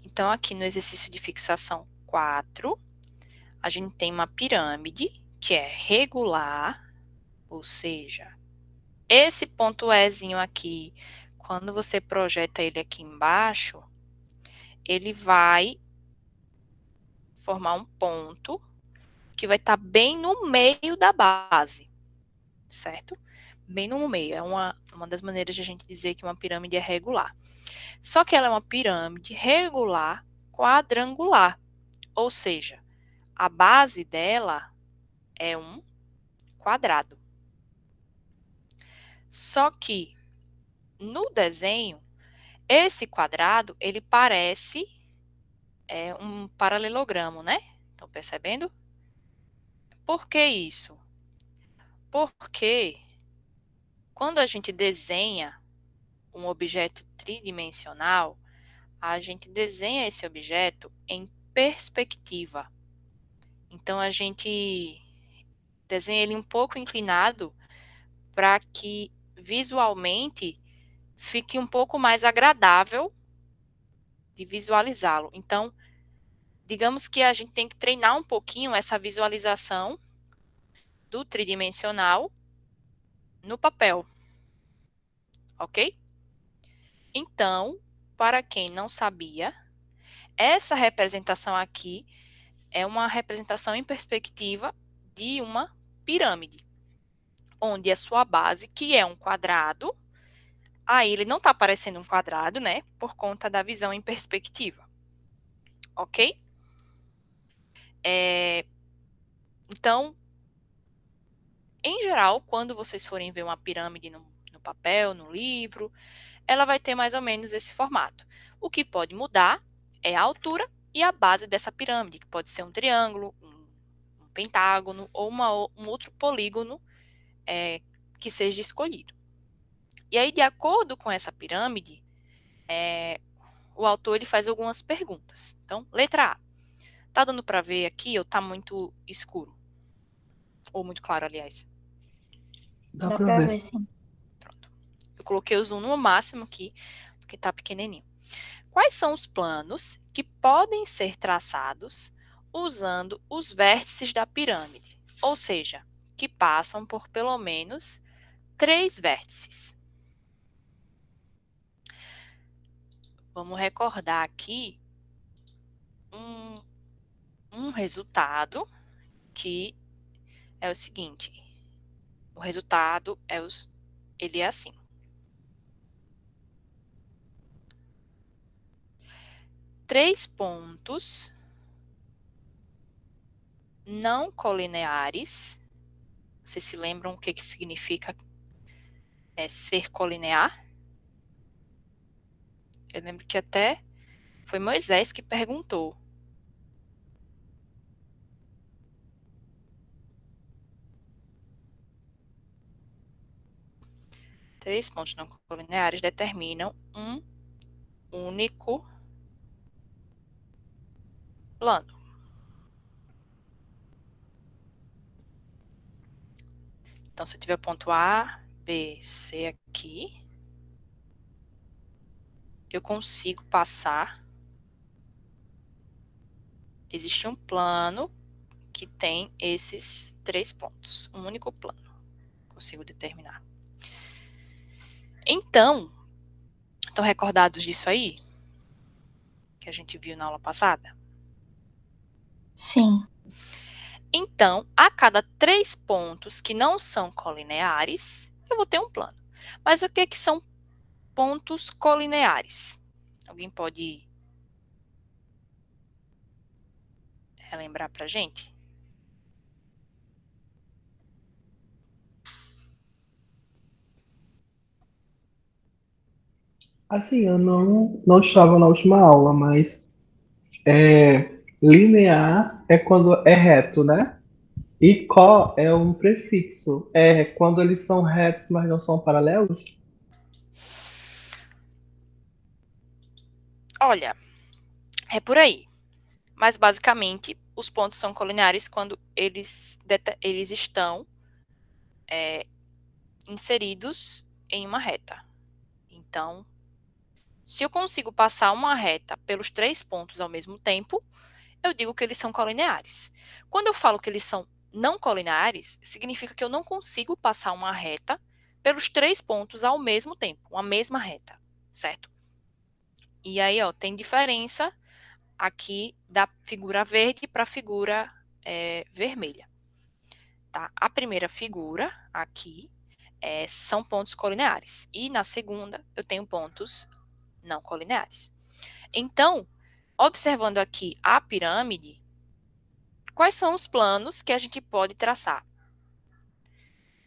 Então, aqui no exercício de fixação 4, a gente tem uma pirâmide que é regular, ou seja, esse ponto Ezinho aqui, quando você projeta ele aqui embaixo, ele vai formar um ponto que vai estar bem no meio da base, certo? Bem no meio. É uma das maneiras de a gente dizer que uma pirâmide é regular. Só que ela é uma pirâmide regular quadrangular, ou seja, a base dela é um quadrado. Só que no desenho, esse quadrado, ele parece um paralelogramo, né? Estão percebendo? Por que isso? Porque quando a gente desenha um objeto tridimensional, a gente desenha esse objeto em perspectiva. Então, a gente desenha ele um pouco inclinado para que visualmente fique um pouco mais agradável de visualizá-lo. Então, digamos que a gente tem que treinar um pouquinho essa visualização do tridimensional no papel, ok? Então, para quem não sabia, essa representação aqui é uma representação em perspectiva de uma pirâmide, onde a sua base, que é um quadrado, aí ele não está parecendo um quadrado, né? Por conta da visão em perspectiva, ok? Então, em geral, quando vocês forem ver uma pirâmide no papel, no livro, ela vai ter mais ou menos esse formato. O que pode mudar é a altura e a base dessa pirâmide, que pode ser um triângulo, um pentágono ou um outro polígono que seja escolhido. E aí, de acordo com essa pirâmide, o autor ele faz algumas perguntas. Então, letra A. Tá dando para ver aqui ou tá muito escuro? Ou muito claro, aliás? Dá Dá pra pra ver, ver. sim. Pronto. Eu coloquei o zoom no máximo aqui, porque tá pequenininho. Quais são os planos que podem ser traçados usando os vértices da pirâmide? Ou seja, que passam por pelo menos 3 vértices. Vamos recordar aqui um resultado que é o seguinte. O resultado ele é assim. Três pontos não colineares. Vocês se lembram o que significa ser colinear? Eu lembro que até foi Moisés que perguntou. Três pontos não colineares determinam um único plano. Então, se eu tiver ponto A, B, C aqui, eu consigo passar. Existe um plano que tem esses 3 pontos. Um único plano. Consigo determinar. Então, estão recordados disso aí? Que a gente viu na aula passada? Sim. Então, a cada 3 pontos que não são colineares, eu vou ter um plano. Mas o que são pontos colineares? Alguém pode relembrar para a gente? Assim, eu não estava na última aula, mas linear é quando é reto, né? E có é um prefixo. É quando eles são retos, mas não são paralelos? Olha, é por aí. Mas, basicamente, os pontos são colineares quando eles estão inseridos em uma reta. Então, Se eu consigo passar uma reta pelos 3 pontos ao mesmo tempo, eu digo que eles são colineares. Quando eu falo que eles são não colineares, significa que eu não consigo passar uma reta pelos 3 pontos ao mesmo tempo, uma mesma reta, certo? E aí, ó, tem diferença aqui da figura verde para a figura vermelha. Tá? A primeira figura, aqui, são pontos colineares. E na segunda, eu tenho pontos não colineares. Então, observando aqui a pirâmide, quais são os planos que a gente pode traçar?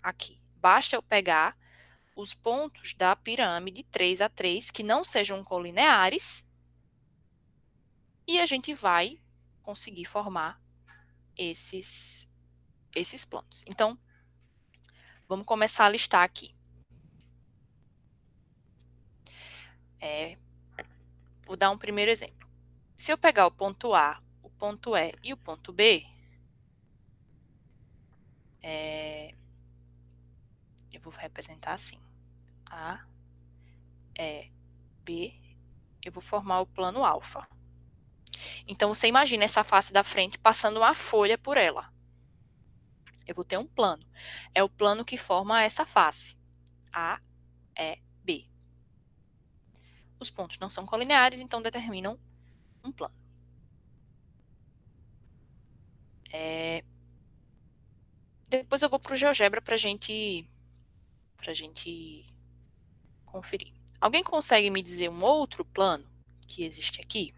Aqui, basta eu pegar os pontos da pirâmide 3 a 3 que não sejam colineares e a gente vai conseguir formar esses planos. Então, vamos começar a listar aqui. Vou dar um primeiro exemplo. Se eu pegar o ponto A, o ponto E e o ponto B, eu vou representar assim. A, E, B, eu vou formar o plano alfa. Então, você imagina essa face da frente passando uma folha por ela. Eu vou ter um plano. É o plano que forma essa face. A, E, B. Os pontos não são colineares, então determinam um plano. Depois eu vou para o GeoGebra para a gente conferir. Alguém consegue me dizer um outro plano que existe aqui?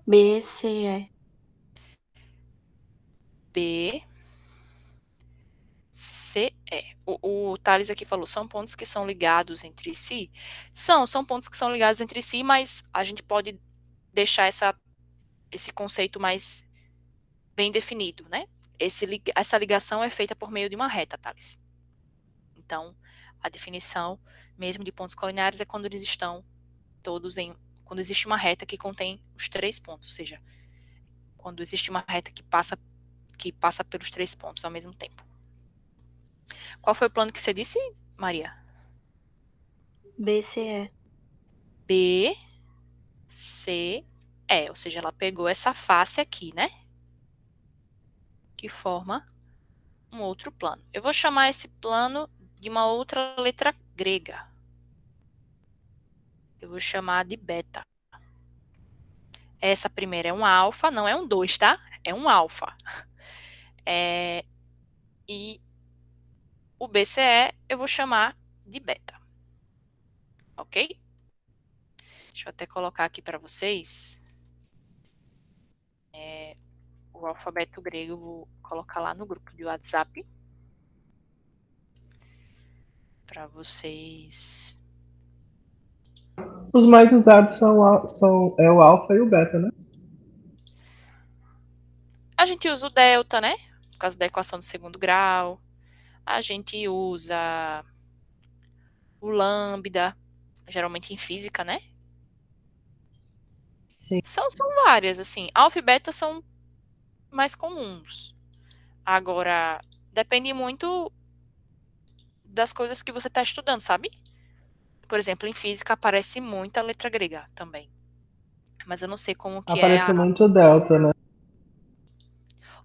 BCE. B, C, E. O Thales aqui falou, são pontos que são ligados entre si? São pontos que são ligados entre si, mas a gente pode deixar esse conceito mais bem definido, né? Essa ligação é feita por meio de uma reta, Thales. Então, a definição mesmo de pontos colineares é quando eles estão todos quando existe uma reta que contém os 3 pontos, ou seja, quando existe uma reta que passa pelos 3 pontos ao mesmo tempo. Qual foi o plano que você disse, Maria? BCE. B, C, E. Ou seja, ela pegou essa face aqui, né? Que forma um outro plano. Eu vou chamar esse plano de uma outra letra grega. Eu vou chamar de beta. Essa primeira é um alfa, não é um 2, tá? É um alfa. E o BCE eu vou chamar de beta. Ok? Deixa eu até colocar aqui para vocês. O alfabeto grego eu vou colocar lá no grupo de WhatsApp. Para vocês. Os mais usados é o alfa e o beta, né? A gente usa o delta, né? Por causa da equação do segundo grau. A gente usa o lambda, geralmente em física, né? Sim. São várias, assim. Alfa e beta são mais comuns. Agora, depende muito das coisas que você está estudando, sabe? Por exemplo, em física aparece muita letra grega também. Mas eu não sei como que é Aparece muito o delta, né?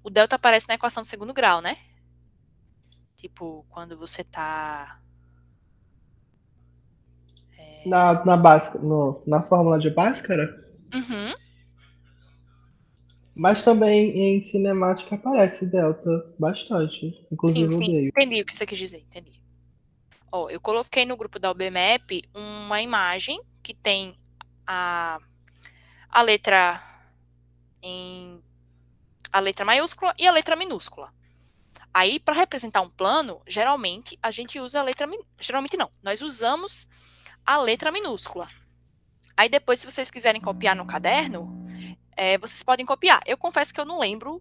O delta aparece na equação do segundo grau, né? Tipo, quando você tá... Na Bhaskara, na fórmula de Bhaskara, Uhum. mas também em cinemática aparece delta bastante, Sim, inclusive eu sim. odeio. Entendi o que você quis dizer, entendi. Ó, eu coloquei no grupo da UBMap uma imagem que tem a, a letra em a letra maiúscula e a letra minúscula. Aí, para representar um plano, geralmente a gente usa a letra geralmente não, nós usamos a letra minúscula. Aí depois, se vocês quiserem copiar no caderno, vocês podem copiar. Eu confesso que eu não lembro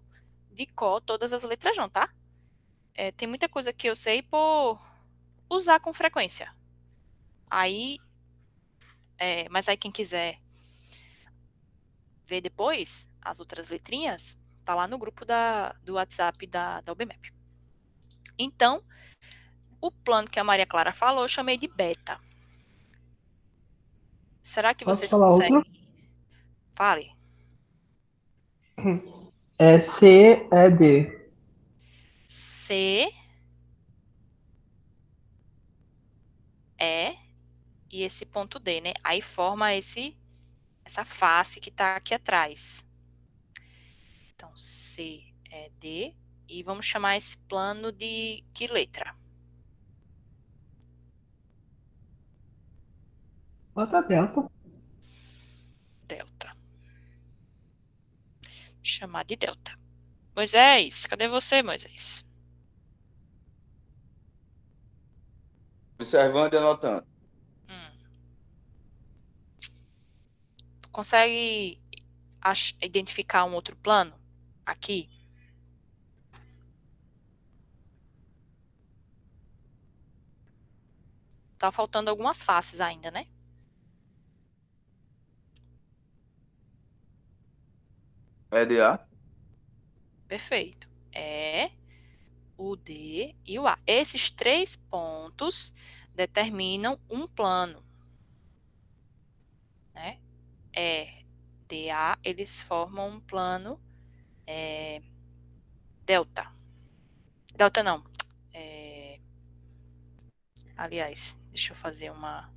de cor todas as letras não, tá? Tem muita coisa que eu sei por usar com frequência. Aí, mas aí quem quiser ver depois as outras letrinhas, tá lá no grupo do WhatsApp da UBMap. Então, O plano que a Maria Clara falou, eu chamei de beta. Será que Posso vocês falar outro? conseguem? Fale. É CED. C, E e esse ponto D, né? Aí forma essa face que está aqui atrás. Então, C, E, D. E vamos chamar esse plano de que letra? Bota delta. Delta. Chamar de delta. Moisés, cadê você, Moisés? Observando e anotando. Hum. Tu consegue identificar um outro plano aqui? Tá faltando algumas faces ainda, né? EDA. Perfeito. É o D e o A. Esses 3 pontos determinam um plano, né? DA, eles formam um plano delta. Delta não. Aliás, deixa eu fazer uma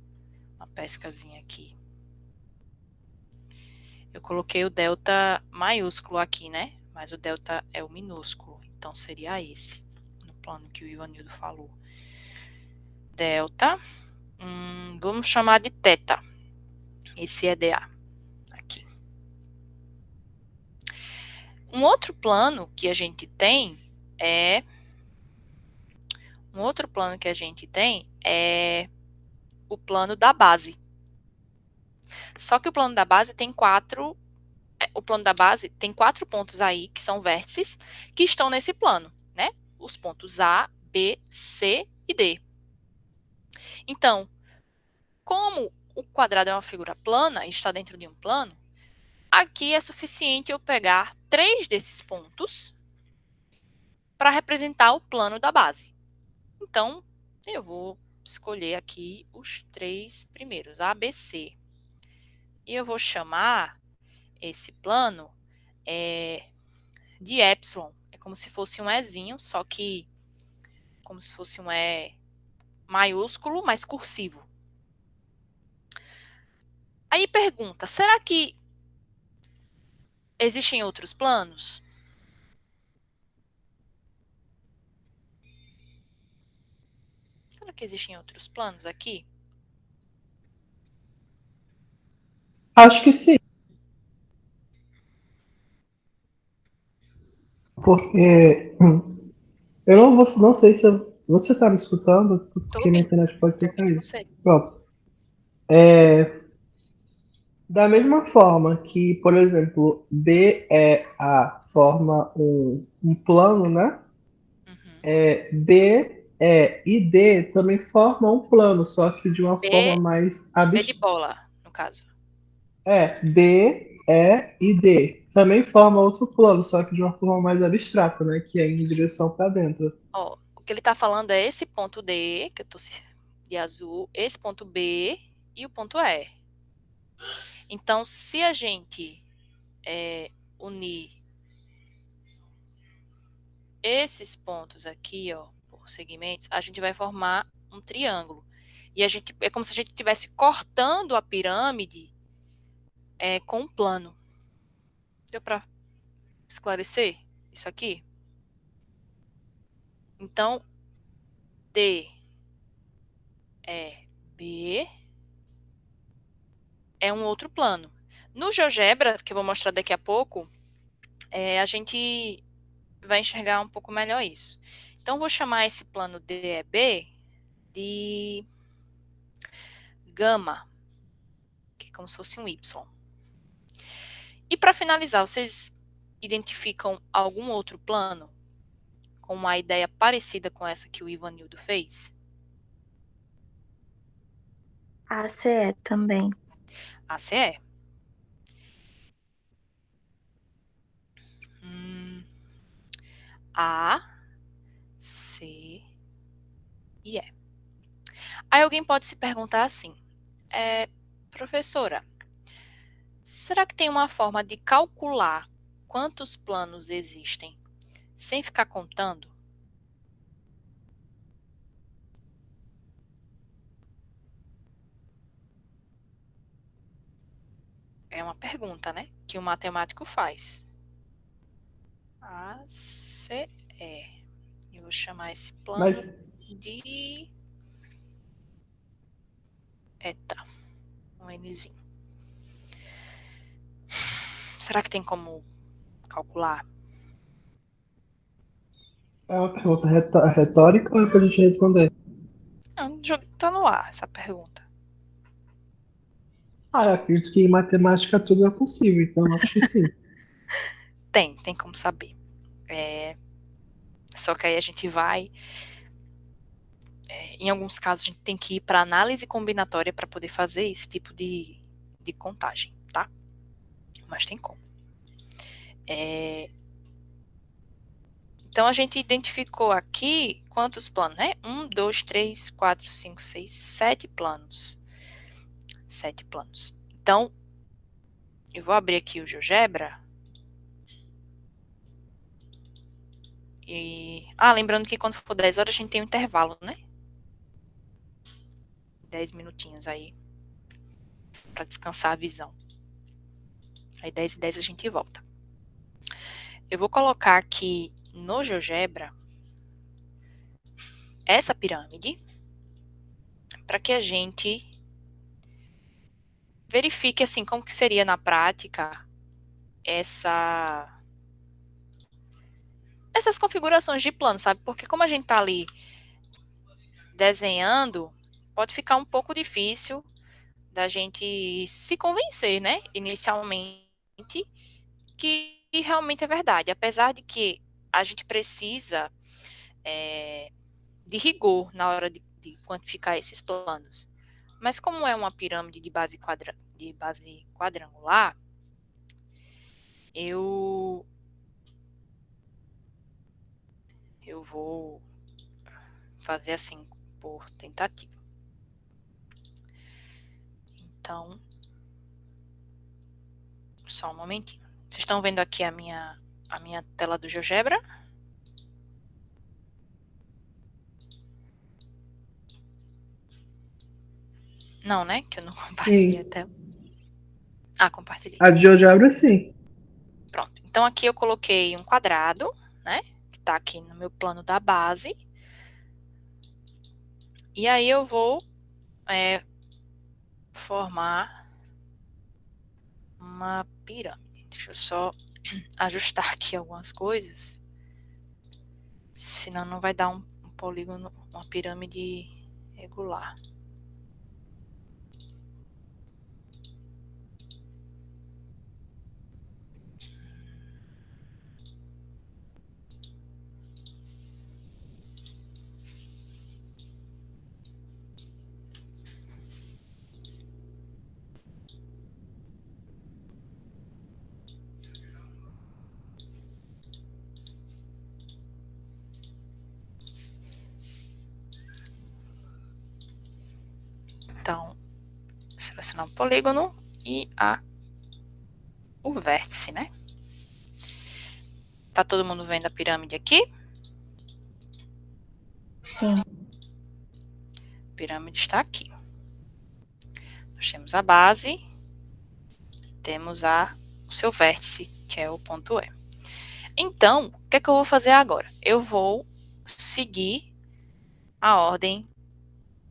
pescazinha aqui. Eu coloquei o delta maiúsculo aqui, né? Mas o delta é o minúsculo. Então, seria esse, no plano que o Ivanildo falou. Delta. Vamos chamar de teta. Esse é DA. Aqui. Um outro plano que a gente tem é... Um outro plano que a gente tem é o plano da base. Só que o plano da base tem o plano da base tem 4 pontos aí, que são vértices, que estão nesse plano, né? Os pontos A, B, C e D. Então, como o quadrado é uma figura plana e está dentro de um plano, aqui é suficiente eu pegar 3 desses pontos para representar o plano da base. Então, eu vou escolher aqui os 3 primeiros, A, B, C. E eu vou chamar esse plano de epsilon. É como se fosse um Ezinho, só que como se fosse um E maiúsculo, mas cursivo. Aí pergunta, será que existem outros planos? Será que existem outros planos aqui? Acho que sim. Porque eu não sei se você está me escutando, Tô porque minha ouvindo. internet pode Tô ter ouvindo caído. você. Pronto. Da mesma forma que, por exemplo, BEA forma um plano, né? Uhum. B, E e D também formam um plano, só que de uma forma B, mais B de abstrata. bola, no caso. B, E e D também forma outro plano, só que de uma forma mais abstrata, né? Que é em direção para dentro. Ó, o que ele está falando é esse ponto D, que eu tô de azul, esse ponto B e o ponto E. Então, se a gente unir esses pontos aqui, ó, por segmentos, a gente vai formar um triângulo. E a gente é como se a gente estivesse cortando a pirâmide com um plano. Deu para esclarecer isso aqui? Então, D B é um outro plano. No GeoGebra, que eu vou mostrar daqui a pouco, a gente vai enxergar um pouco melhor isso. Então, vou chamar esse plano DEB de gama, que é como se fosse um Y. E para finalizar, vocês identificam algum outro plano com uma ideia parecida com essa que o Ivanildo fez? ACE também. ACE. A, C e E. Aí alguém pode se perguntar assim, professora, será que tem uma forma de calcular quantos planos existem sem ficar contando? É uma pergunta, né? Que o matemático faz. ACE. Eu vou chamar esse plano Mas, de eta. Um Nzinho. Será que tem como calcular? é uma pergunta retórica ou é pra gente responder? Não, tá no ar essa pergunta. Ah, eu acredito que em matemática tudo é possível, então acho que sim. Tem como saber. Só que aí a gente vai. Em alguns casos, a gente tem que ir para análise combinatória para poder fazer esse tipo de contagem, tá? Mas tem como. Então, a gente identificou aqui quantos planos, né? 1, 2, 3, 4, 5, 6, 7 planos. 7 planos. Então, eu vou abrir aqui o GeoGebra. Lembrando que quando for 10 horas, a gente tem um intervalo, né? 10 minutinhos aí para descansar a visão. Aí 10 e 10 a gente volta. Eu vou colocar aqui no GeoGebra essa pirâmide para que a gente verifique assim como que seria na prática essas configurações de plano, sabe? Porque como a gente está ali desenhando, pode ficar um pouco difícil da gente se convencer, né? Inicialmente, que realmente é verdade. Apesar de que a gente precisa de rigor na hora de quantificar esses planos. Mas como é uma pirâmide de base quadrangular, eu vou fazer assim por tentativa. Então, só um momentinho. Vocês estão vendo aqui a minha tela do GeoGebra? Não, né? Que eu não compartilhei a Sim. tela. Compartilhei. A de GeoGebra, sim. Pronto. Então, aqui eu coloquei um quadrado, né? Que está aqui no meu plano da base. E aí eu vou formar uma pirâmide. Deixa eu só ajustar aqui algumas coisas. Senão não vai dar um polígono, uma pirâmide regular. Então, selecionar um polígono e o vértice, né? Tá todo mundo vendo a pirâmide aqui? Sim. A pirâmide está aqui. Nós temos a base, temos o seu vértice, que é o ponto E. Então, o que é que eu vou fazer agora? Eu vou seguir a ordem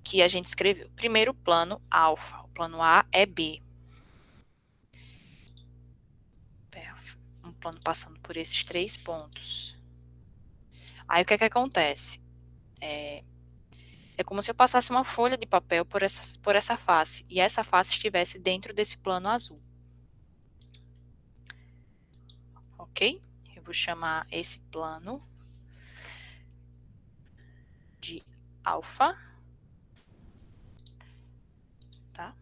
que a gente escreveu. Primeiro, o plano alfa. O plano A é B. Um plano passando por esses 3 pontos. Aí, o que é que acontece? É como se eu passasse uma folha de papel por essa face, e essa face estivesse dentro desse plano azul. Ok? Eu vou chamar esse plano de alfa. Tá?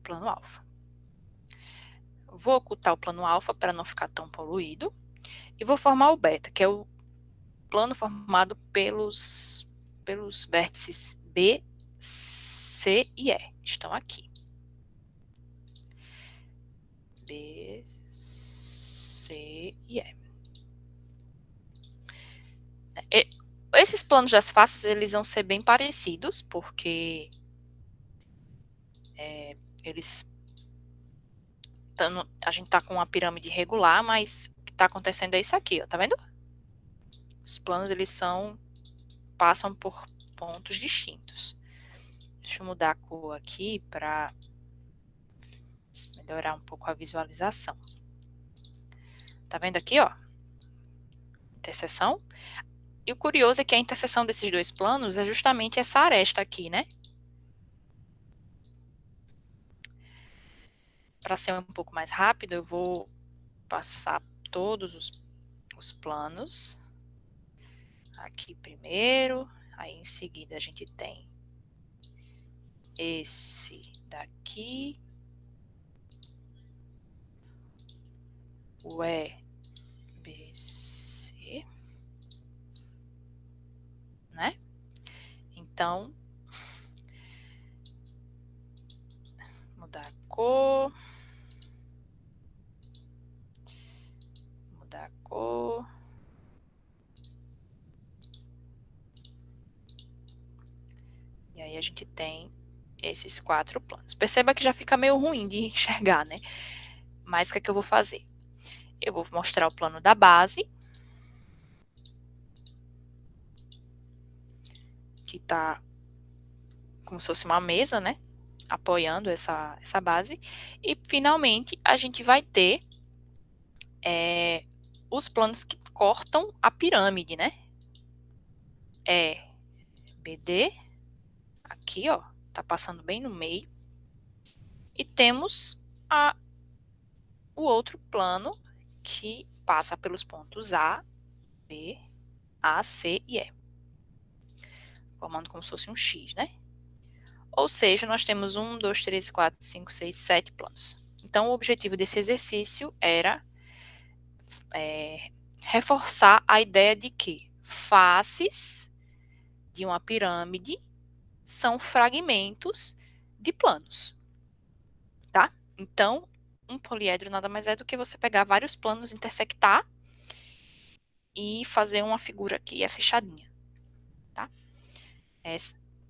Plano alfa. Vou ocultar o plano alfa para não ficar tão poluído. E vou formar o beta, que é o plano formado pelos vértices B, C e E. Estão aqui. B, C e E. Esses planos das faces, eles vão ser bem parecidos, porque a gente tá com uma pirâmide regular, mas o que tá acontecendo é isso aqui, ó, tá vendo? Os planos, eles passam por pontos distintos. Deixa eu mudar a cor aqui para melhorar um pouco a visualização. Tá vendo aqui, ó? Interseção. E o curioso é que a interseção desses dois planos é justamente essa aresta aqui, né? Para ser um pouco mais rápido, eu vou passar todos os planos aqui primeiro. Aí, em seguida, a gente tem esse daqui, o EBC, né? Então, mudar a cor. Mudar a cor. E aí a gente tem esses 4 planos. Perceba que já fica meio ruim de enxergar, né? Mas o que é que eu vou fazer? Eu vou mostrar o plano da base, que tá como se fosse uma mesa, né? Apoiando essa base. E, finalmente, a gente vai ter os planos que cortam a pirâmide, né? BD, aqui, ó, tá passando bem no meio. E temos o outro plano que passa pelos pontos A, B, A, C e E, formando como se fosse um X, né? Ou seja, nós temos 1, 2, 3, 4, 5, 6, 7 planos. Então, o objetivo desse exercício era reforçar a ideia de que faces de uma pirâmide são fragmentos de planos, tá? Então, um poliedro nada mais é do que você pegar vários planos, intersectar e fazer uma figura que é fechadinha, tá?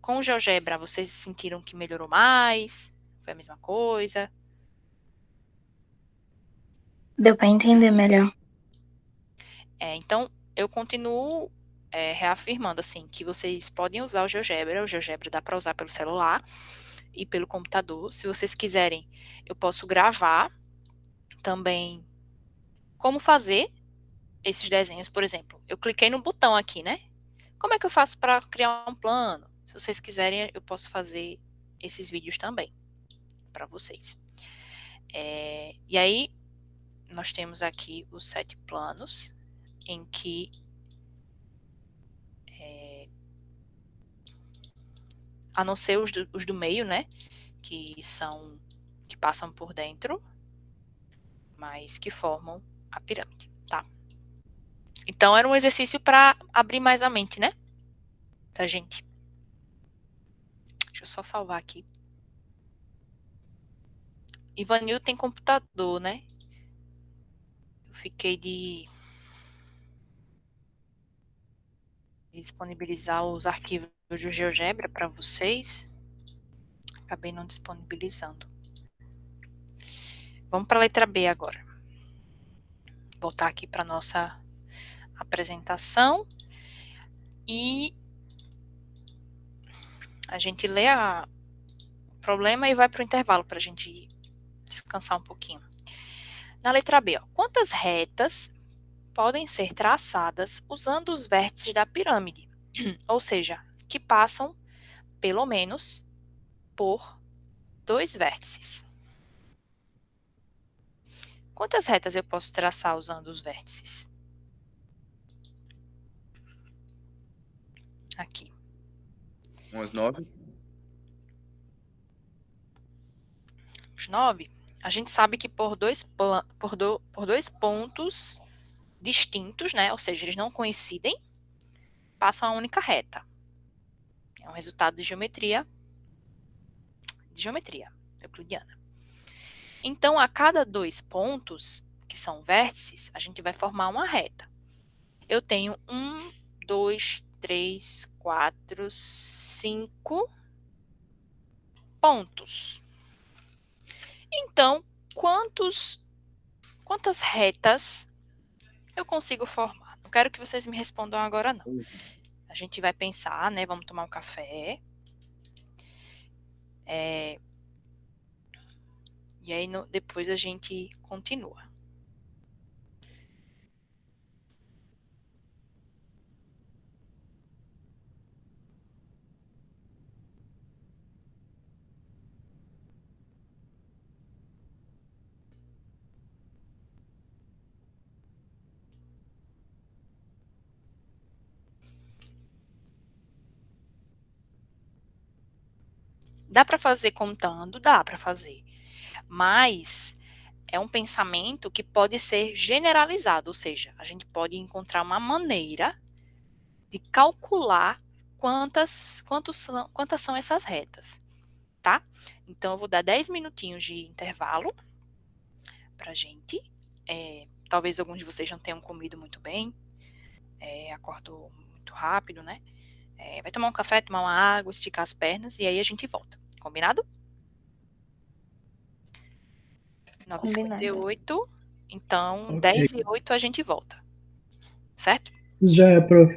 Com o GeoGebra, vocês sentiram que melhorou mais? Foi a mesma coisa? Deu pra entender melhor. Então, eu continuo reafirmando, assim, que vocês podem usar o GeoGebra dá para usar pelo celular e pelo computador. Se vocês quiserem, eu posso gravar também como fazer esses desenhos. Por exemplo, eu cliquei no botão aqui, né? Como é que eu faço para criar um plano? Se vocês quiserem, eu posso fazer esses vídeos também para vocês. E aí, nós temos aqui os 7 planos, em que a não ser os do meio, né, que passam por dentro, mas que formam a pirâmide, tá? Então, era um exercício para abrir mais a mente, né, da gente. Deixa eu só salvar aqui. Ivanil tem computador, né? Eu fiquei de disponibilizar os arquivos do GeoGebra para vocês. Acabei não disponibilizando. Vamos para a letra B agora. Voltar aqui para nossa apresentação. E a gente lê o problema e vai para o intervalo para a gente descansar um pouquinho. Na letra B, ó, quantas retas podem ser traçadas usando os vértices da pirâmide? Ou seja, que passam, pelo menos, por 2 vértices. Quantas retas eu posso traçar usando os vértices? Aqui. Umas 9. Os 9. A gente sabe que por dois pontos distintos, né? Ou seja, eles não coincidem. passa uma única reta. É um resultado de geometria euclidiana. Então, a cada 2 pontos, que são vértices, a gente vai formar uma reta. Eu tenho 1, 2, 3, 4, 5 pontos. Então, quantas retas eu consigo formar? Não quero que vocês me respondam agora, não. A gente vai pensar, né? Vamos tomar um café. E aí, depois a gente continua. Dá para fazer contando? Dá para fazer. Mas é um pensamento que pode ser generalizado, ou seja, a gente pode encontrar uma maneira de calcular quantas são essas retas, tá? Então, eu vou dar 10 minutinhos de intervalo pra gente. Talvez alguns de vocês não tenham comido muito bem, acordou muito rápido, né? Vai tomar um café, tomar uma água, esticar as pernas e aí a gente volta. Combinado? Combinado. 9h58. Então, Ok. 10h08 a gente volta. Certo? Já é, prof.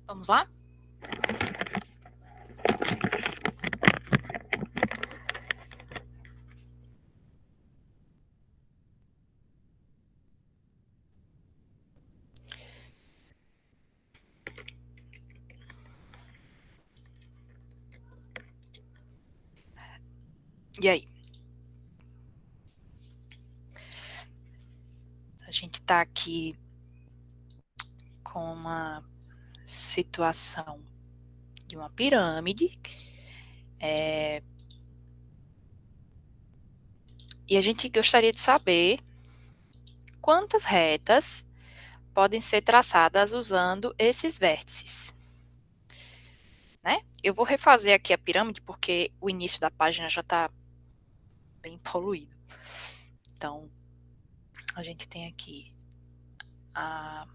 Vamos lá? E aí? A gente está aqui com uma situação de uma pirâmide. E a gente gostaria de saber quantas retas podem ser traçadas usando esses vértices, né? Eu vou refazer aqui a pirâmide porque o início da página já está bem poluído. Então, a gente tem aqui a...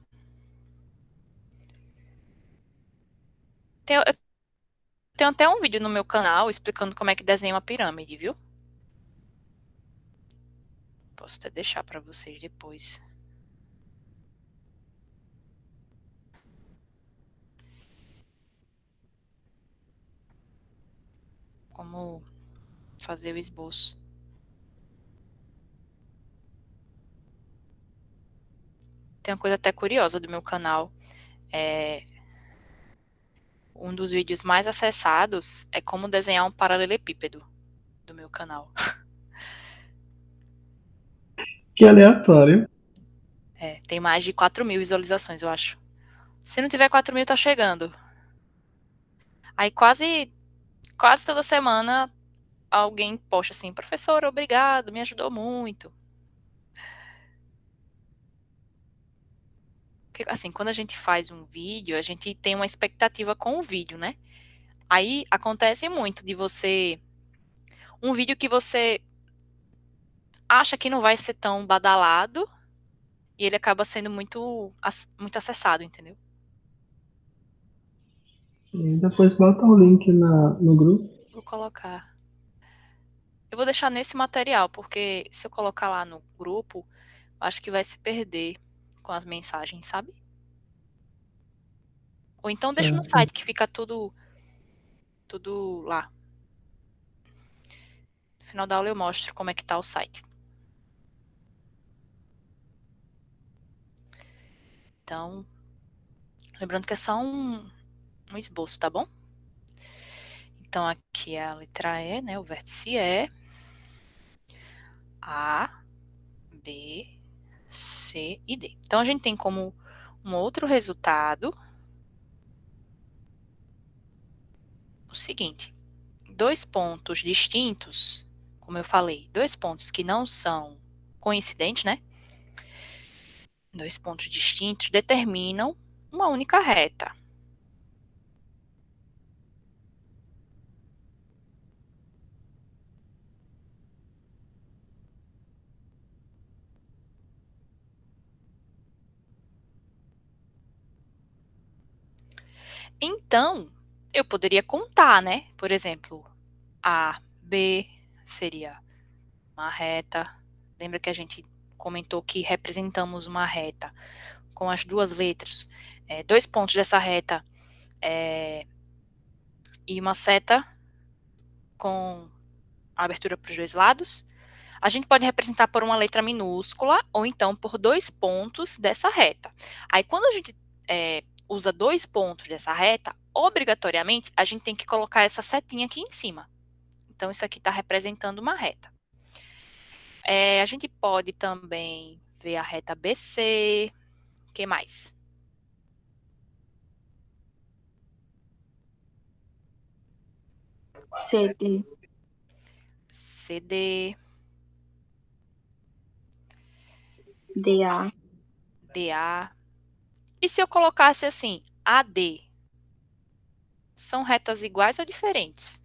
Eu tenho até um vídeo no meu canal explicando como é que desenha uma pirâmide, viu? Posso até deixar para vocês depois. Como fazer o esboço. Tem uma coisa até curiosa do meu canal. Um dos vídeos mais acessados é como desenhar um paralelepípedo do meu canal. Que aleatório. Tem mais de 4.000 visualizações, eu acho. Se não tiver 4.000, tá chegando. Aí quase toda semana alguém posta assim, professor, obrigado, me ajudou muito. Porque, assim, quando a gente faz um vídeo, a gente tem uma expectativa com o vídeo, né? Aí acontece muito de você... Um vídeo que você acha que não vai ser tão badalado e ele acaba sendo muito acessado, entendeu? Sim, depois bota o link no grupo. Vou colocar. Eu vou deixar nesse material, porque se eu colocar lá no grupo, acho que vai se perder com as mensagens, sabe? Ou então deixa no Certo. site que fica tudo lá. No final da aula eu mostro como é que tá o site. Então, lembrando que é só um esboço, tá bom? Então, aqui é a letra E, né? O vértice E. A, B, C e D. Então, a gente tem como um outro resultado o seguinte. Dois pontos distintos, como eu falei, dois pontos que não são coincidentes, né? Dois pontos distintos determinam uma única reta. Então, eu poderia contar, né? Por exemplo, A, B seria uma reta. Lembra que a gente comentou que representamos uma reta com as duas letras, dois pontos dessa reta e uma seta com a abertura para os dois lados. A gente pode representar por uma letra minúscula ou então por dois pontos dessa reta. Aí, quando a gente usa dois pontos dessa reta, obrigatoriamente a gente tem que colocar essa setinha aqui em cima. Então, isso aqui está representando uma reta. A gente pode também ver a reta BC. O que mais? CD, CD, DA, DA. E se eu colocasse assim, AD? São retas iguais ou diferentes?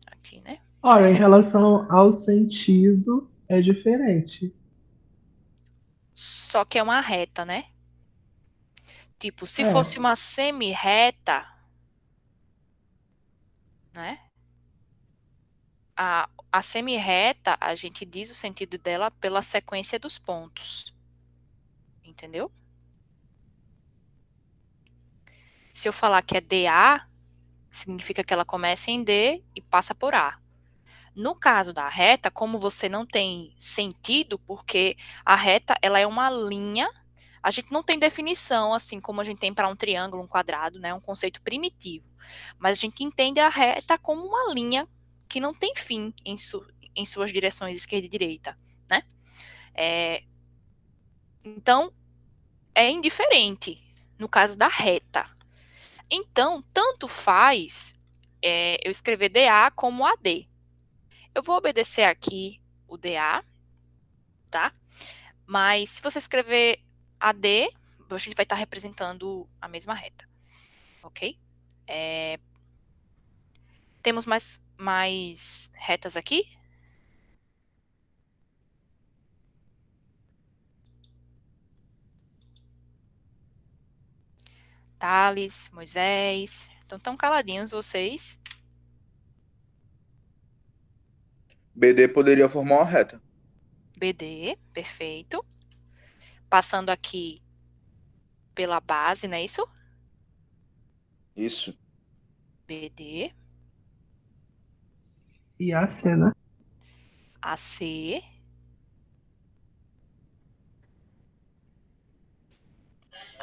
Aqui, né? Olha, em relação ao sentido, é diferente. Só que é uma reta, né? Tipo, se fosse É. uma semi-reta, né? A semi-reta, a gente diz o sentido dela pela sequência dos pontos. entendeu? Se eu falar que é DA, significa que ela começa em D e passa por A. No caso da reta, como você não tem sentido, porque a reta ela é uma linha, a gente não tem definição, assim como a gente tem para um triângulo, um quadrado, né? Um conceito primitivo. Mas a gente entende a reta como uma linha que não tem fim em suas direções esquerda e direita, né? Então, é indiferente no caso da reta. Então, tanto faz eu escrever DA como AD. Eu vou obedecer aqui o DA, tá? Mas se você escrever AD, a gente vai estar representando a mesma reta, ok? Temos mais retas aqui? Thales, Moisés, então tão caladinhos vocês. BD poderia formar uma reta. BD, perfeito. Passando aqui pela base, não é isso? Isso. BD, E AC, né? AC,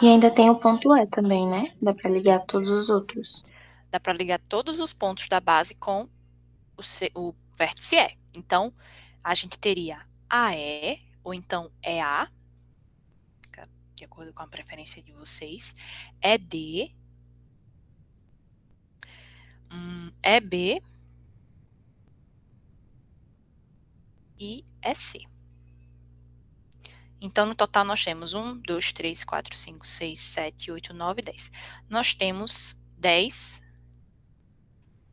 E ainda tem o ponto E também, né? Dá pra ligar todos os outros. dá para ligar todos os pontos da base com o vértice E. Então, a gente teria AE, ou então EA, de acordo com a preferência de vocês, ED, EB e EC. Então, no total, nós temos 1, 2, 3, 4, 5, 6, 7, 8, 9, 10. Nós temos 10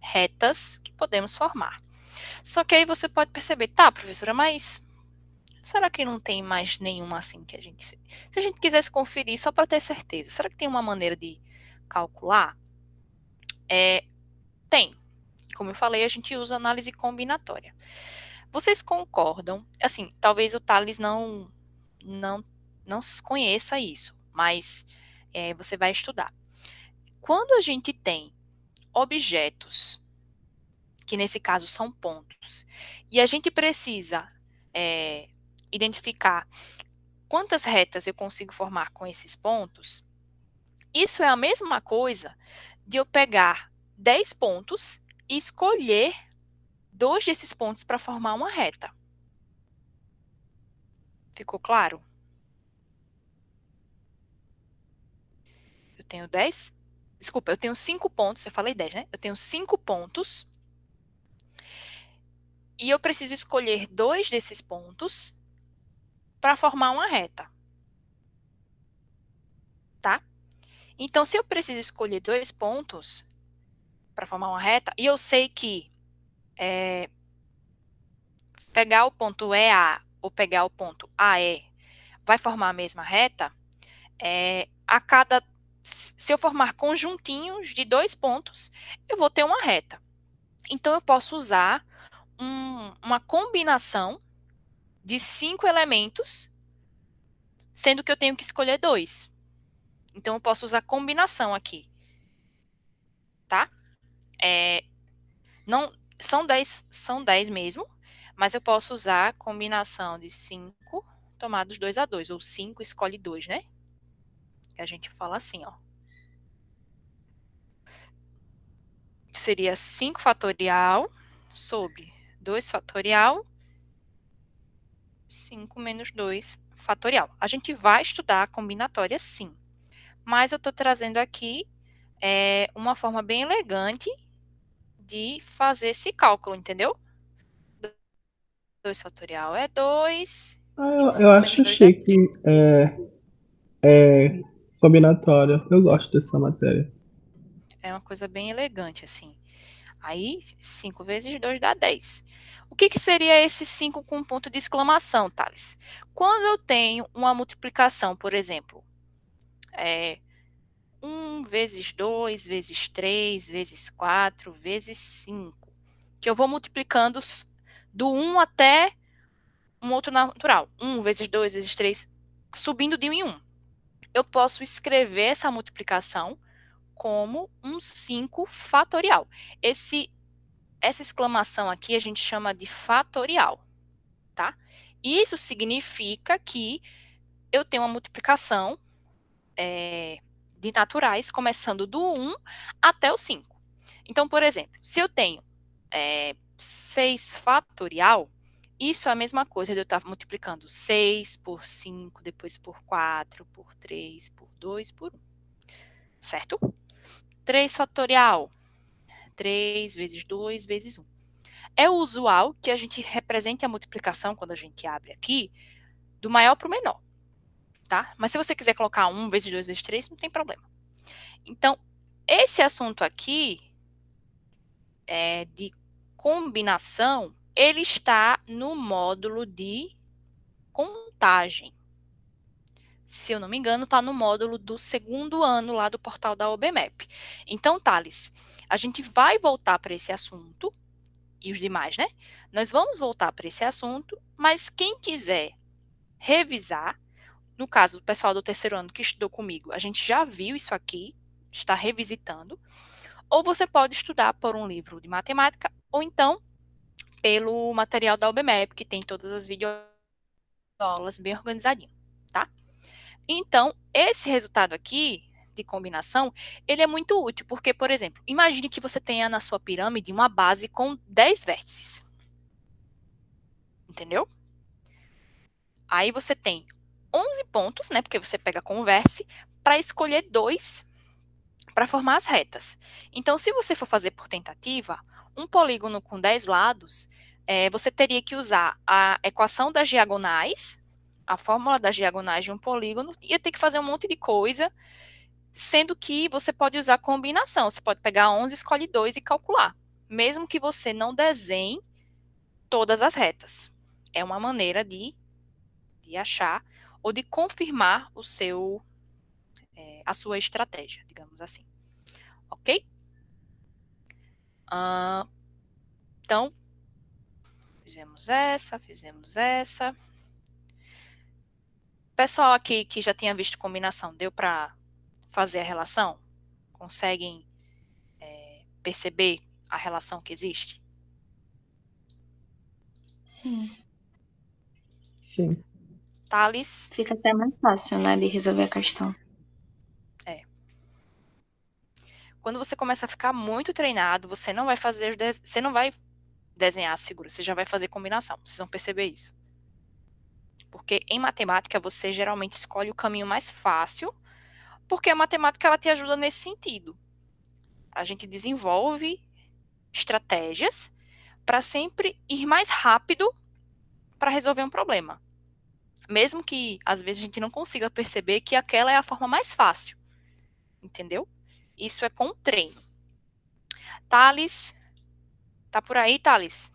retas que podemos formar. Só que aí você pode perceber, tá, professora, mas será que não tem mais nenhuma assim que a gente... Se a gente quisesse conferir só para ter certeza, será que tem uma maneira de calcular? Tem. Como eu falei, a gente usa análise combinatória. Vocês concordam? Assim, talvez o Thales não conheça isso, mas você vai estudar. Quando a gente tem objetos, que nesse caso são pontos, e a gente precisa identificar quantas retas eu consigo formar com esses pontos, isso é a mesma coisa de eu pegar 10 pontos e escolher 2 desses pontos para formar uma reta. Ficou claro? Eu tenho 10. Desculpa, eu tenho 5 pontos. Eu falei 10, né? Eu tenho 5 pontos. E eu preciso escolher 2 desses pontos para formar uma reta. Tá? Então, se eu preciso escolher 2 pontos para formar uma reta, e eu sei que pegar o ponto EA ou pegar o ponto AE vai formar a mesma reta, se eu formar conjuntinhos de 2 pontos, eu vou ter uma reta. Então, eu posso usar uma combinação de 5 elementos, sendo que eu tenho que escolher 2. Então, eu posso usar combinação aqui. Tá? Não, são 10 mesmo, mas eu posso usar combinação de 5 tomados 2 a 2, ou 5 escolhe 2, né? Que a gente fala assim, ó. Seria 5 fatorial sobre 2 fatorial, 5 menos 2 fatorial. A gente vai estudar a combinatória sim, mas eu estou trazendo aqui uma forma bem elegante de fazer esse cálculo, entendeu? 2 fatorial é 2, e Eu 5 menos acho 2 é chique 3. combinatória. Eu gosto dessa matéria. É uma coisa bem elegante, assim. Aí, 5 vezes 2 dá 10. O que seria esse 5 com ponto de exclamação, Thales? Quando eu tenho uma multiplicação, por exemplo, 1 vezes 2 vezes 3 vezes 4 vezes 5, que eu vou multiplicando do 1 até um outro natural. 1 vezes 2 vezes 3, subindo de 1 em 1. eu posso escrever essa multiplicação como um 5 fatorial. Essa exclamação aqui a gente chama de fatorial, tá? Isso significa que eu tenho uma multiplicação de naturais começando do 1 até o 5. Então, por exemplo, se eu tenho 6 fatorial, isso é a mesma coisa de eu estar multiplicando 6 por 5, depois por 4, por 3, por 2, por 1. Certo? 3 fatorial, 3 vezes 2 vezes 1. É usual que a gente represente a multiplicação, quando a gente abre aqui, do maior para o menor, tá? Mas se você quiser colocar 1 vezes 2 vezes 3, não tem problema. Então, esse assunto aqui de combinação, ele está no módulo de contagem. Se eu não me engano, está no módulo do 2º ano lá do portal da OBMEP. Então, Thales, a gente vai voltar para esse assunto, e os demais, né? Nós vamos voltar para esse assunto, mas quem quiser revisar, no caso, o pessoal do 3º ano que estudou comigo, a gente já viu isso aqui, está revisitando, ou você pode estudar por um livro de matemática, ou então pelo material da OBMEP, que tem todas as videoaulas bem organizadinho, tá? Então, esse resultado aqui, de combinação, ele é muito útil, porque, por exemplo, imagine que você tenha na sua pirâmide uma base com 10 vértices. Entendeu? Aí você tem 11 pontos, né? Porque você pega com o vértice, para escolher 2 para formar as retas. Então, se você for fazer por tentativa, um polígono com 10 lados, você teria que usar a equação das diagonais, a fórmula das diagonais de um polígono, ia ter que fazer um monte de coisa, sendo que você pode usar combinação. Você pode pegar 11, escolhe 2 e calcular, mesmo que você não desenhe todas as retas. É uma maneira de achar ou de confirmar a sua estratégia, digamos assim. Ok? Então, fizemos essa. Pessoal aqui que já tinha visto combinação, deu para fazer a relação? Conseguem perceber a relação que existe? Sim. Sim. Thales? Fica até mais fácil, né, de resolver a questão. Quando você começa a ficar muito treinado, você não vai desenhar as figuras, você já vai fazer combinação. Vocês vão perceber isso. Porque em matemática você geralmente escolhe o caminho mais fácil, porque a matemática ela te ajuda nesse sentido. A gente desenvolve estratégias para sempre ir mais rápido para resolver um problema. Mesmo que às vezes a gente não consiga perceber que aquela é a forma mais fácil. Entendeu? Isso é com treino. Thales, tá por aí, Thales?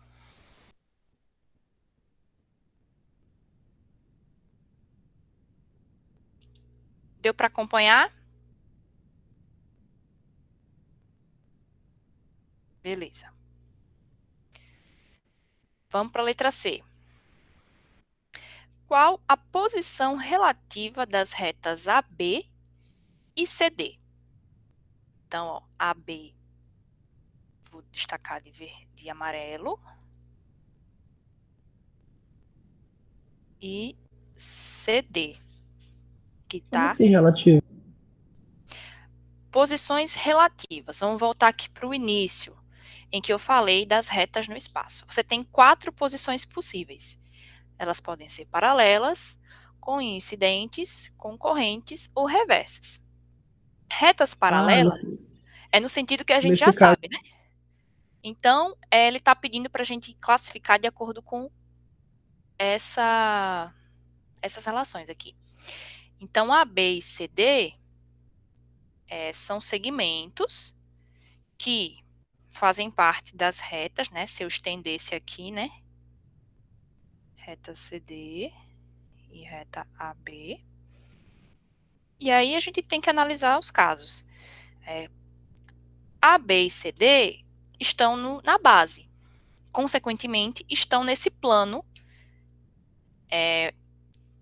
Deu para acompanhar? Beleza. Vamos para a letra C. Qual a posição relativa das retas AB e CD? Então, ó, AB, vou destacar de verde e amarelo. E CD, que Como tá assim relativo? posições relativas. Vamos voltar aqui para o início, em que eu falei das retas no espaço. Você tem 4 posições possíveis. Elas podem ser paralelas, coincidentes, concorrentes ou reversas. Retas Ah, paralelas é no sentido que a gente já nesse caso, sabe, né? Então, ele está pedindo para a gente classificar de acordo com essas relações aqui. Então, A, B e CD são segmentos que fazem parte das retas, né? Se eu estendesse aqui, né? Reta CD e reta AB. E aí a gente tem que analisar os casos. A, B e CD estão na base. Consequentemente, estão nesse plano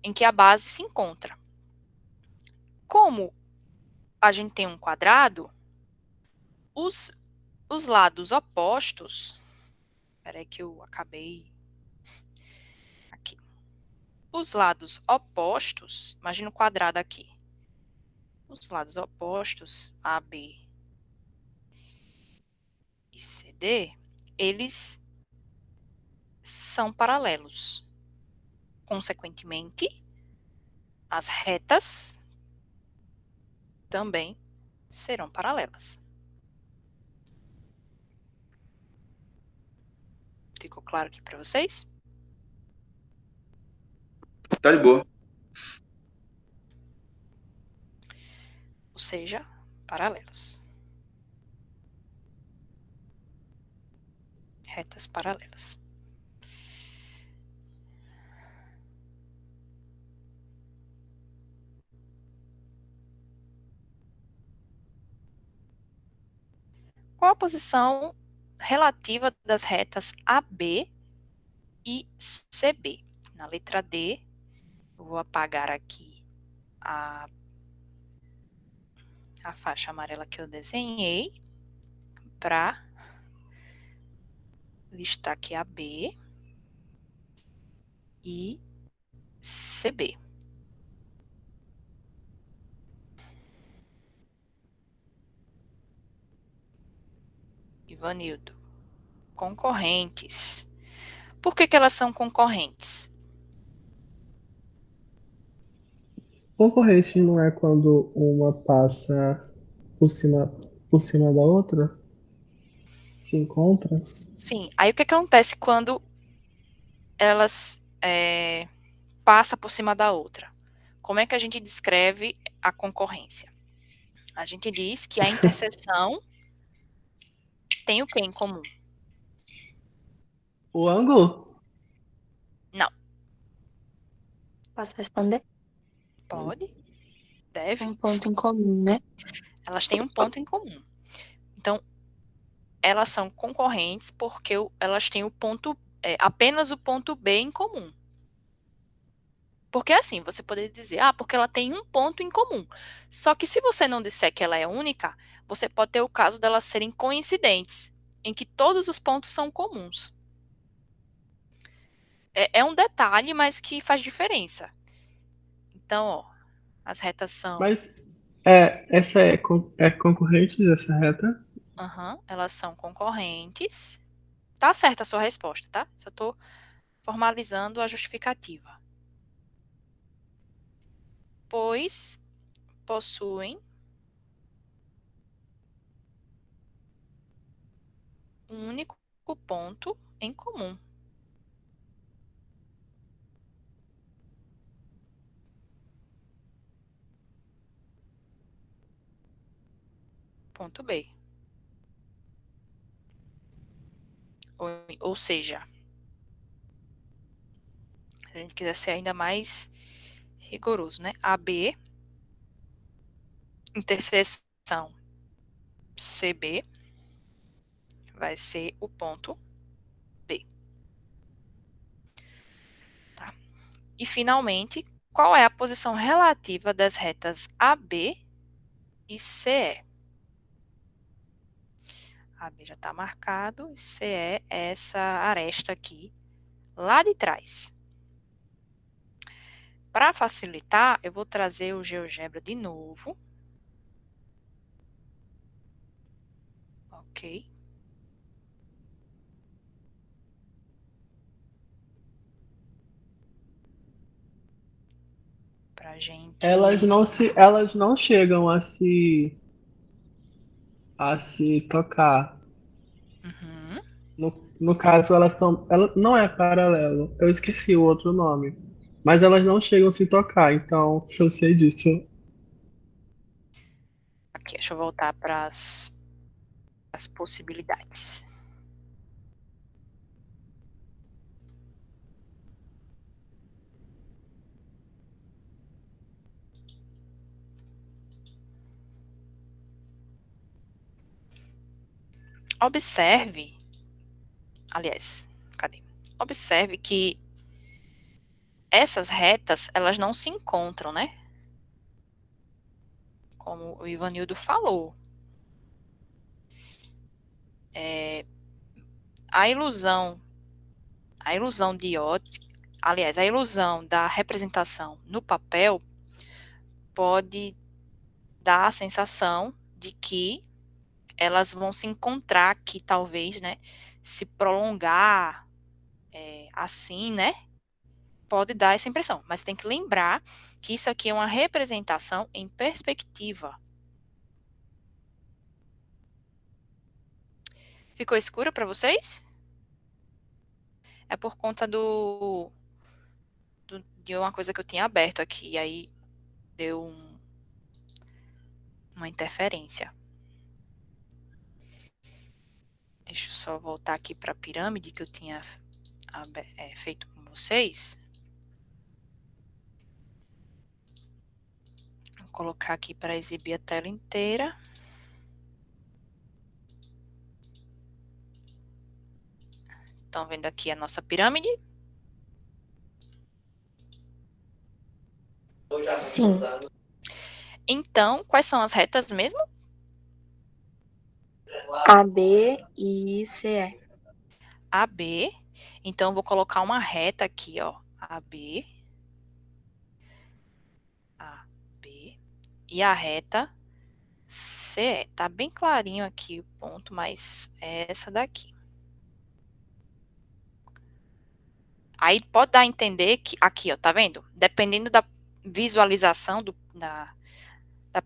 em que a base se encontra. Como a gente tem um quadrado, os lados opostos... Espera aí que eu acabei... Aqui. Os lados opostos... Imagina o quadrado aqui. Os lados opostos, AB e CD, eles são paralelos. Consequentemente, as retas também serão paralelas. Ficou claro aqui para vocês? Tá de boa. Ou seja, paralelos. Retas paralelas. Qual a posição relativa das retas AB e CB? Na letra D, eu vou apagar aqui a faixa amarela que eu desenhei para listar aqui AB e CB. Ivanildo, concorrentes. Por que elas são concorrentes? Concorrente não é quando uma passa por cima da outra? Se encontra? Sim. Aí o que acontece quando elas passam por cima da outra? Como é que a gente descreve a concorrência? A gente diz que a interseção tem o que em comum? O ângulo? Não. Posso responder? Pode? Deve? Um ponto em comum, né? Elas têm um ponto em comum. Então, elas são concorrentes porque elas têm apenas o ponto B em comum. Porque assim, você poderia dizer, porque ela tem um ponto em comum. Só que se você não disser que ela é única, você pode ter o caso delas serem coincidentes, em que todos os pontos são comuns. É um detalhe, mas que faz diferença. Então, ó, as retas são... Mas essa é concorrente dessa reta? Elas são concorrentes. Tá certa a sua resposta, tá? Só estou formalizando a justificativa. Pois possuem um único ponto em comum. Ponto B. Ou seja, se a gente quiser ser ainda mais rigoroso, né? AB, interseção CB, vai ser o ponto B. Tá? E, finalmente, qual é a posição relativa das retas AB e CE? AB já está marcado, e CE é essa aresta aqui, lá de trás. Para facilitar, eu vou trazer o GeoGebra de novo. Ok. Pra gente... Elas não chegam a se tocar. Uhum. No caso, ela não é paralelo. Eu esqueci o outro nome. Mas elas não chegam a se tocar, então eu sei disso. Aqui, deixa eu voltar para as possibilidades. Observe, aliás, cadê? Observe que essas retas, elas não se encontram, né? como o Ivanildo falou. A ilusão de ótica, aliás, a ilusão da representação no papel pode dar a sensação de que elas vão se encontrar aqui, talvez, né? Se prolongar assim, né? Pode dar essa impressão, mas tem que lembrar que isso aqui é uma representação em perspectiva. Ficou escuro para vocês? É por conta de uma coisa que eu tinha aberto aqui, e aí deu uma interferência. Deixa eu só voltar aqui para a pirâmide que eu tinha feito com vocês. Vou colocar aqui para exibir a tela inteira. Estão vendo aqui a nossa pirâmide? Sim. Então, quais são as retas mesmo? AB e CE. AB. Então, eu vou colocar uma reta aqui, ó. AB. AB. E a reta CE. Tá bem clarinho aqui o ponto, mas é essa daqui. Aí pode dar a entender que, aqui, ó, tá vendo? Dependendo da visualização da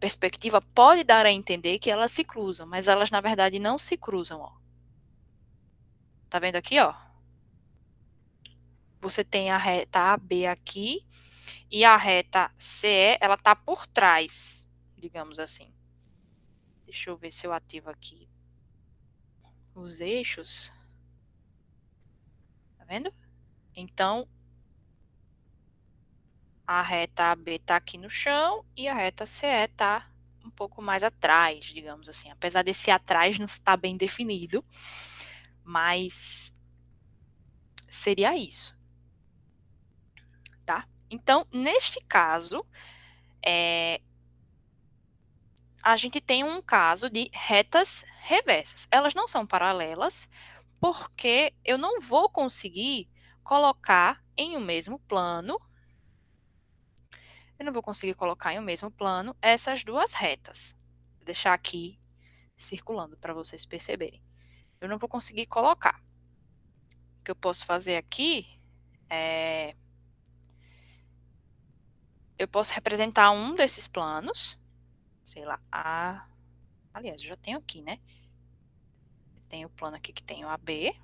perspectiva, pode dar a entender que elas se cruzam, mas elas, na verdade, não se cruzam, ó. Tá vendo aqui, ó? Você tem a reta AB aqui e a reta CE, ela tá por trás, digamos assim. Deixa eu ver se eu ativo aqui os eixos. Tá vendo? Então, a reta AB tá aqui no chão e a reta CE tá um pouco mais atrás, digamos assim. Apesar desse atrás não estar bem definido, mas seria isso. Tá? Então, neste caso, a gente tem um caso de retas reversas. Elas não são paralelas, porque eu não vou conseguir colocar em um mesmo plano, essas duas retas. Vou deixar aqui circulando para vocês perceberem. Eu não vou conseguir colocar. O que eu posso fazer aqui é... eu posso representar um desses planos, sei lá, aliás, eu já tenho aqui, né? Tem o plano aqui que tem o AB.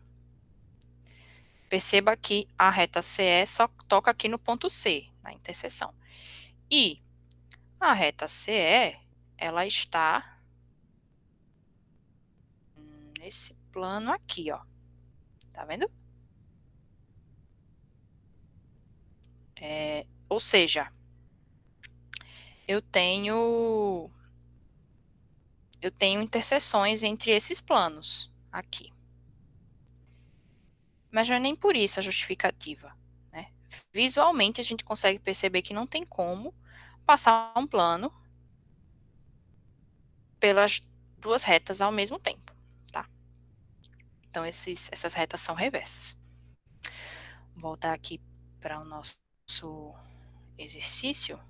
Perceba que a reta CE só toca aqui no ponto C, na interseção. E a reta CE, ela está nesse plano aqui, ó. Tá vendo? Ou seja, eu tenho interseções entre esses planos aqui. Mas não é nem por isso a justificativa, né? Visualmente a gente consegue perceber que não tem como passar um plano pelas duas retas ao mesmo tempo, tá? Então essas retas são reversas. Vou voltar aqui para o nosso exercício.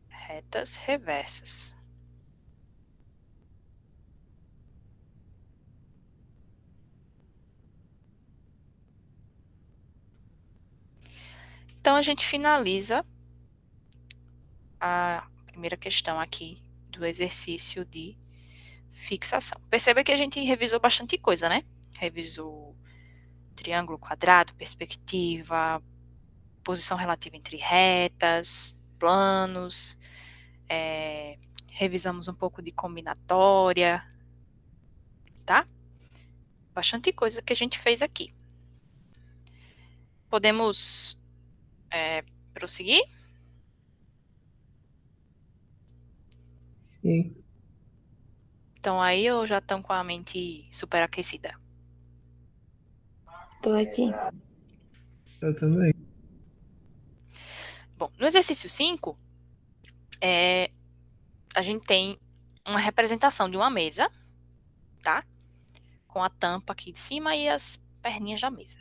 Retas reversas. Então, a gente finaliza a primeira questão aqui do exercício de fixação. Perceba que a gente revisou bastante coisa, né? Revisou triângulo, quadrado, perspectiva, posição relativa entre retas, planos, revisamos um pouco de combinatória, tá? Bastante coisa que a gente fez aqui. Podemos prosseguir? Sim. Então aí ou já estão com a mente superaquecida? Tô aqui. Eu também. Bom, no exercício 5, a gente tem uma representação de uma mesa, tá? Com a tampa aqui de cima e as perninhas da mesa.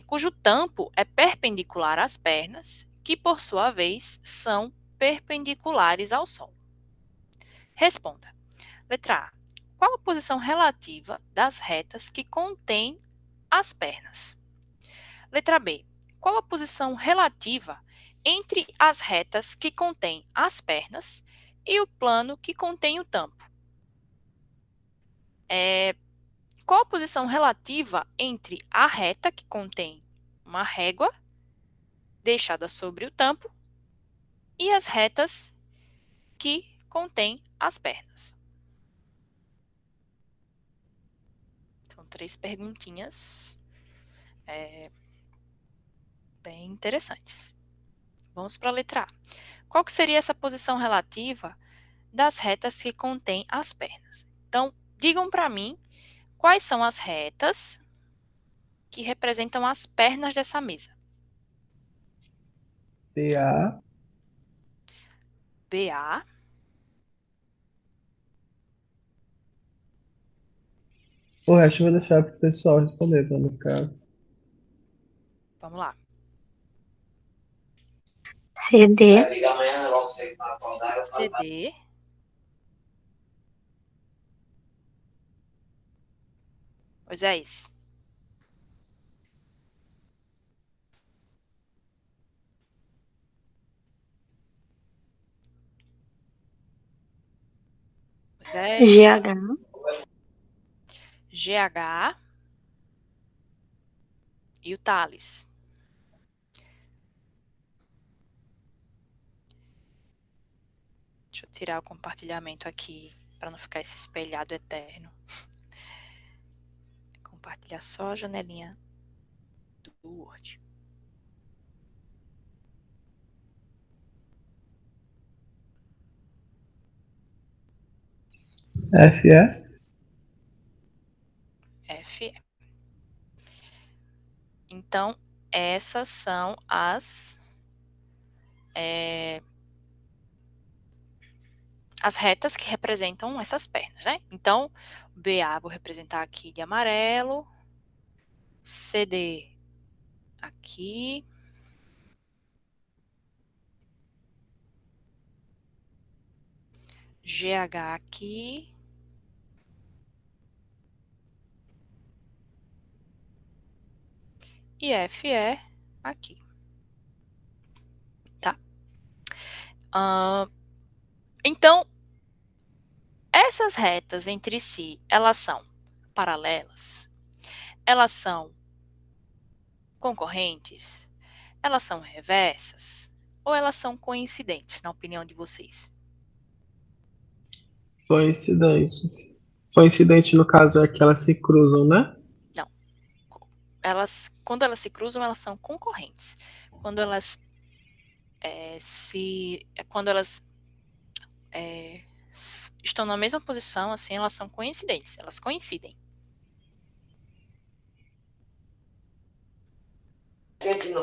Cujo tampo é perpendicular às pernas, que por sua vez são perpendiculares ao solo. Responda. Letra A. Qual a posição relativa das retas que contêm as pernas? Letra B. Qual a posição relativa entre as retas que contêm as pernas e o plano que contém o tampo? Qual a posição relativa entre a reta que contém uma régua deixada sobre o tampo e as retas que contêm as pernas? São 3 perguntinhas bem interessantes. Vamos para a letra A. Qual que seria essa posição relativa das retas que contêm as pernas? Então, digam para mim quais são as retas que representam as pernas dessa mesa. PA, BA, o resto eu vou deixar pro pessoal responder, tá, no caso. vamos lá. CD, CD, Moisés. Moisés, GH, GH e o Thales. Deixa eu tirar o compartilhamento aqui para não ficar esse espelhado eterno. Compartilhar só a janelinha do Word. FE, FE. Então, essas são as retas que representam essas pernas, né? Então, BA vou representar aqui de amarelo, CD aqui, GH aqui, e FE aqui, tá? Então, essas retas entre si, elas são paralelas? Elas são concorrentes? Elas são reversas? Ou elas são coincidentes, na opinião de vocês? coincidentes. Coincidente, no caso, é que elas se cruzam, né? Não. Quando elas se cruzam, elas são concorrentes. Quando elas estão na mesma posição, assim, elas são coincidentes, elas coincidem.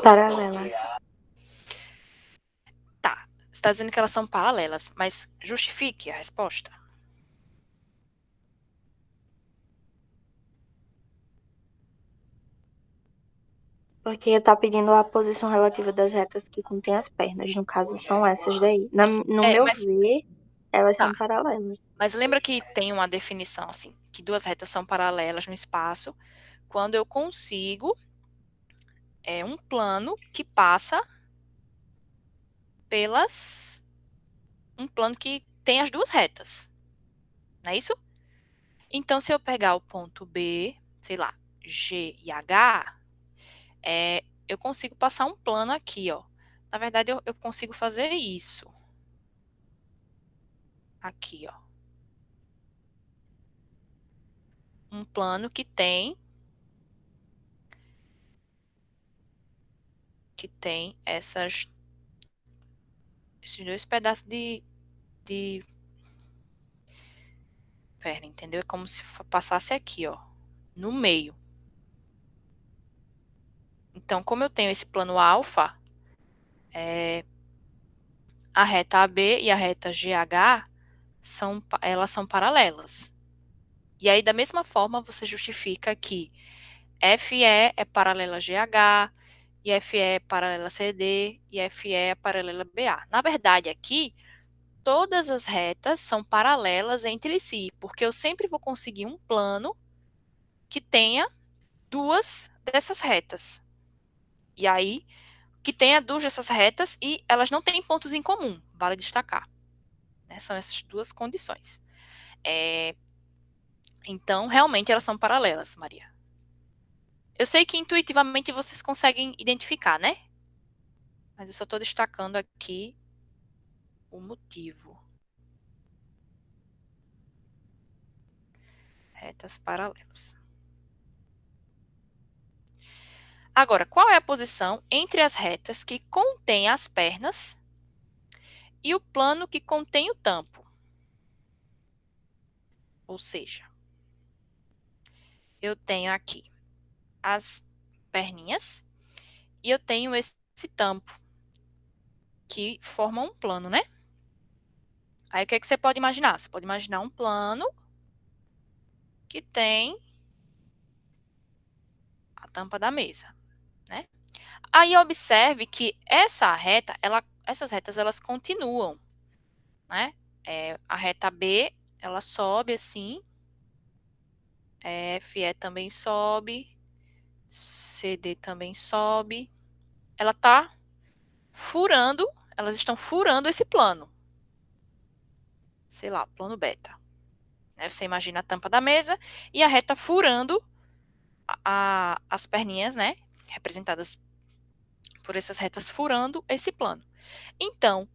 paralelas. Tá, você está dizendo que elas são paralelas, mas justifique a resposta. Porque tá pedindo a posição relativa das retas que contêm as pernas. No caso, são essas daí. No meu Mas ver, elas tá. são paralelas. Mas lembra que tem uma definição assim, que duas retas são paralelas no espaço quando eu consigo um plano que passa um plano que tem as duas retas. Não é isso? Então, se eu pegar o ponto B, sei lá, G e H, eu consigo passar um plano aqui, ó. Na verdade, eu consigo fazer isso. Aqui, ó. Um plano que tem esses dois pedaços de perna, entendeu? É como se passasse aqui, ó, no meio. Então, como eu tenho esse plano alfa, a reta AB e a reta GH elas são paralelas. E aí, da mesma forma, você justifica que FE é paralela a GH, e FE é paralela a CD, e FE é paralela a BA. Na verdade, aqui, todas as retas são paralelas entre si, porque eu sempre vou conseguir um plano que tenha duas dessas retas. E aí, que tenha duas dessas retas e elas não têm pontos em comum, vale destacar. Né? São essas duas condições. Então, realmente, elas são paralelas, Maria. Eu sei que intuitivamente vocês conseguem identificar, né? Mas eu só estou destacando aqui o motivo. Retas paralelas. Agora, qual é a posição entre as retas que contêm as pernas e o plano que contém o tampo? Ou seja, eu tenho aqui as perninhas e eu tenho esse tampo que forma um plano, né? Aí o que é que você pode imaginar? Você pode imaginar um plano que tem a tampa da mesa, né? Aí observe que essas retas elas continuam, né? A reta B, ela sobe assim, FE também sobe, CD também sobe. Ela tá furando, elas estão furando esse plano. Sei lá, plano beta. Né? Você imagina a tampa da mesa e a reta furando as perninhas, né? Representadas por essas retas furando esse plano. Então,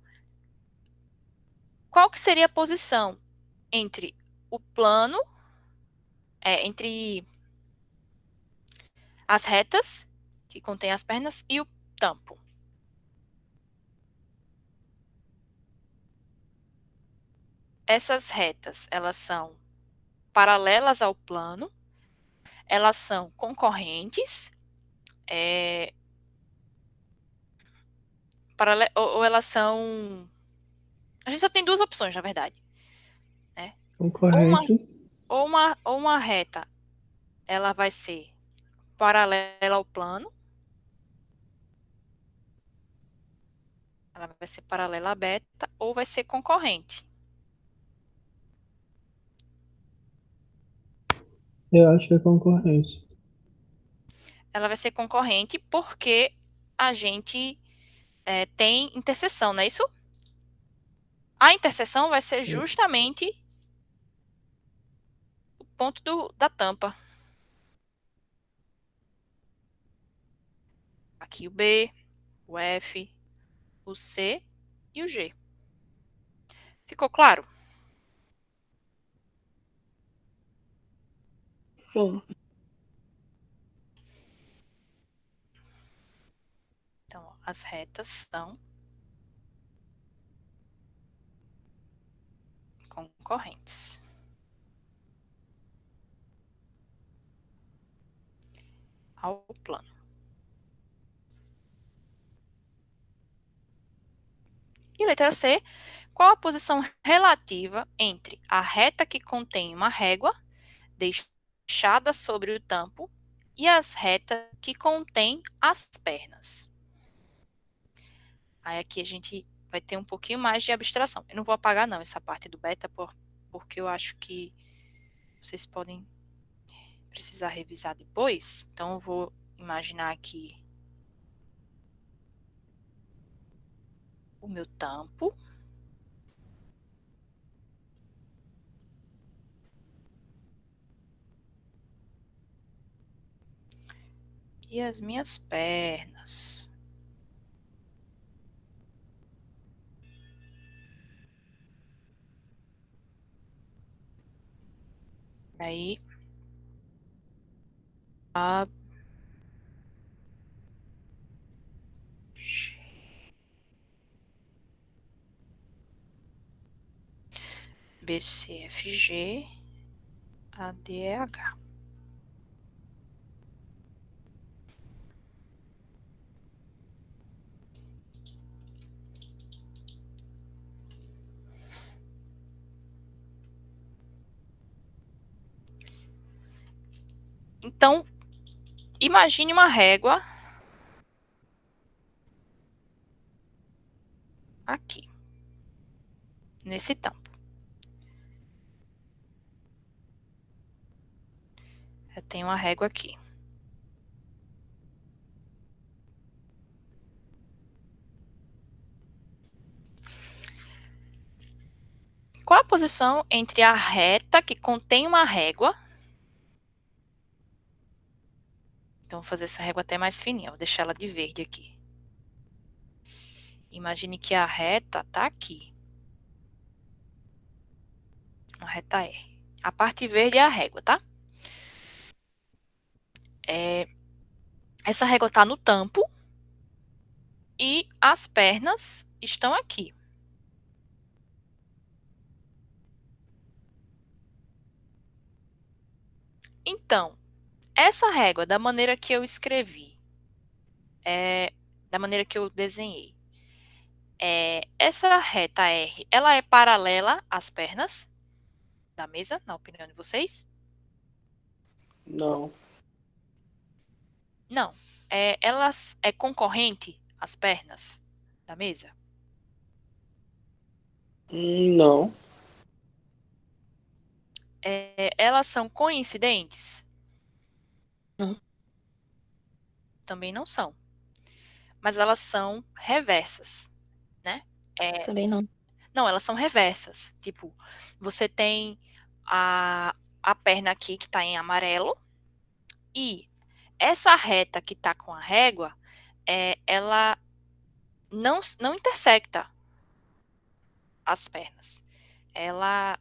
qual que seria a posição entre o plano, entre as retas que contêm as pernas e o tampo? Essas retas, elas são paralelas ao plano, elas são concorrentes, ou elas são... A gente só tem duas opções, na verdade. Né? Ou uma, Concorrentes. ou uma reta, ela vai ser paralela ao plano, ela vai ser paralela à beta, ou vai ser concorrente. Eu acho que é concorrente. Ela vai ser concorrente porque a gente tem interseção, não é isso? A interseção vai ser justamente o ponto da tampa. Aqui o B, o F, o C e o G. Ficou claro? Sim. Então, ó, as retas são concorrentes. Ao plano. E letra C, qual a posição relativa entre a reta que contém uma régua deixada sobre o tampo e as retas que contêm as pernas? Aí aqui a gente vai ter um pouquinho mais de abstração. Eu não vou apagar não essa parte do beta, porque eu acho que vocês podem precisar revisar depois. Então eu vou imaginar aqui o meu tampo. E as minhas pernas. Aí, A, B, C, F, G, A, D, E, H. Então, imagine uma régua aqui, nesse tampo. Eu tenho uma régua aqui. Qual a posição entre a reta que contém uma régua? Então, vou fazer essa régua até mais fininha. Vou deixar ela de verde aqui. Imagine que a reta está aqui. Uma reta R. A parte verde é a régua, tá? Essa régua está no tampo e as pernas estão aqui. Então, essa régua, da maneira que eu escrevi, da maneira que eu desenhei, essa reta R, ela é paralela às pernas da mesa, na opinião de vocês? Não. Não. Ela é concorrente às pernas da mesa? Não. Elas são coincidentes? Não. Também não são. Mas elas são reversas, né? Também não. Não, elas são reversas. Tipo, você tem a perna aqui que está em amarelo e essa reta que está com a régua, ela não intersecta as pernas. Ela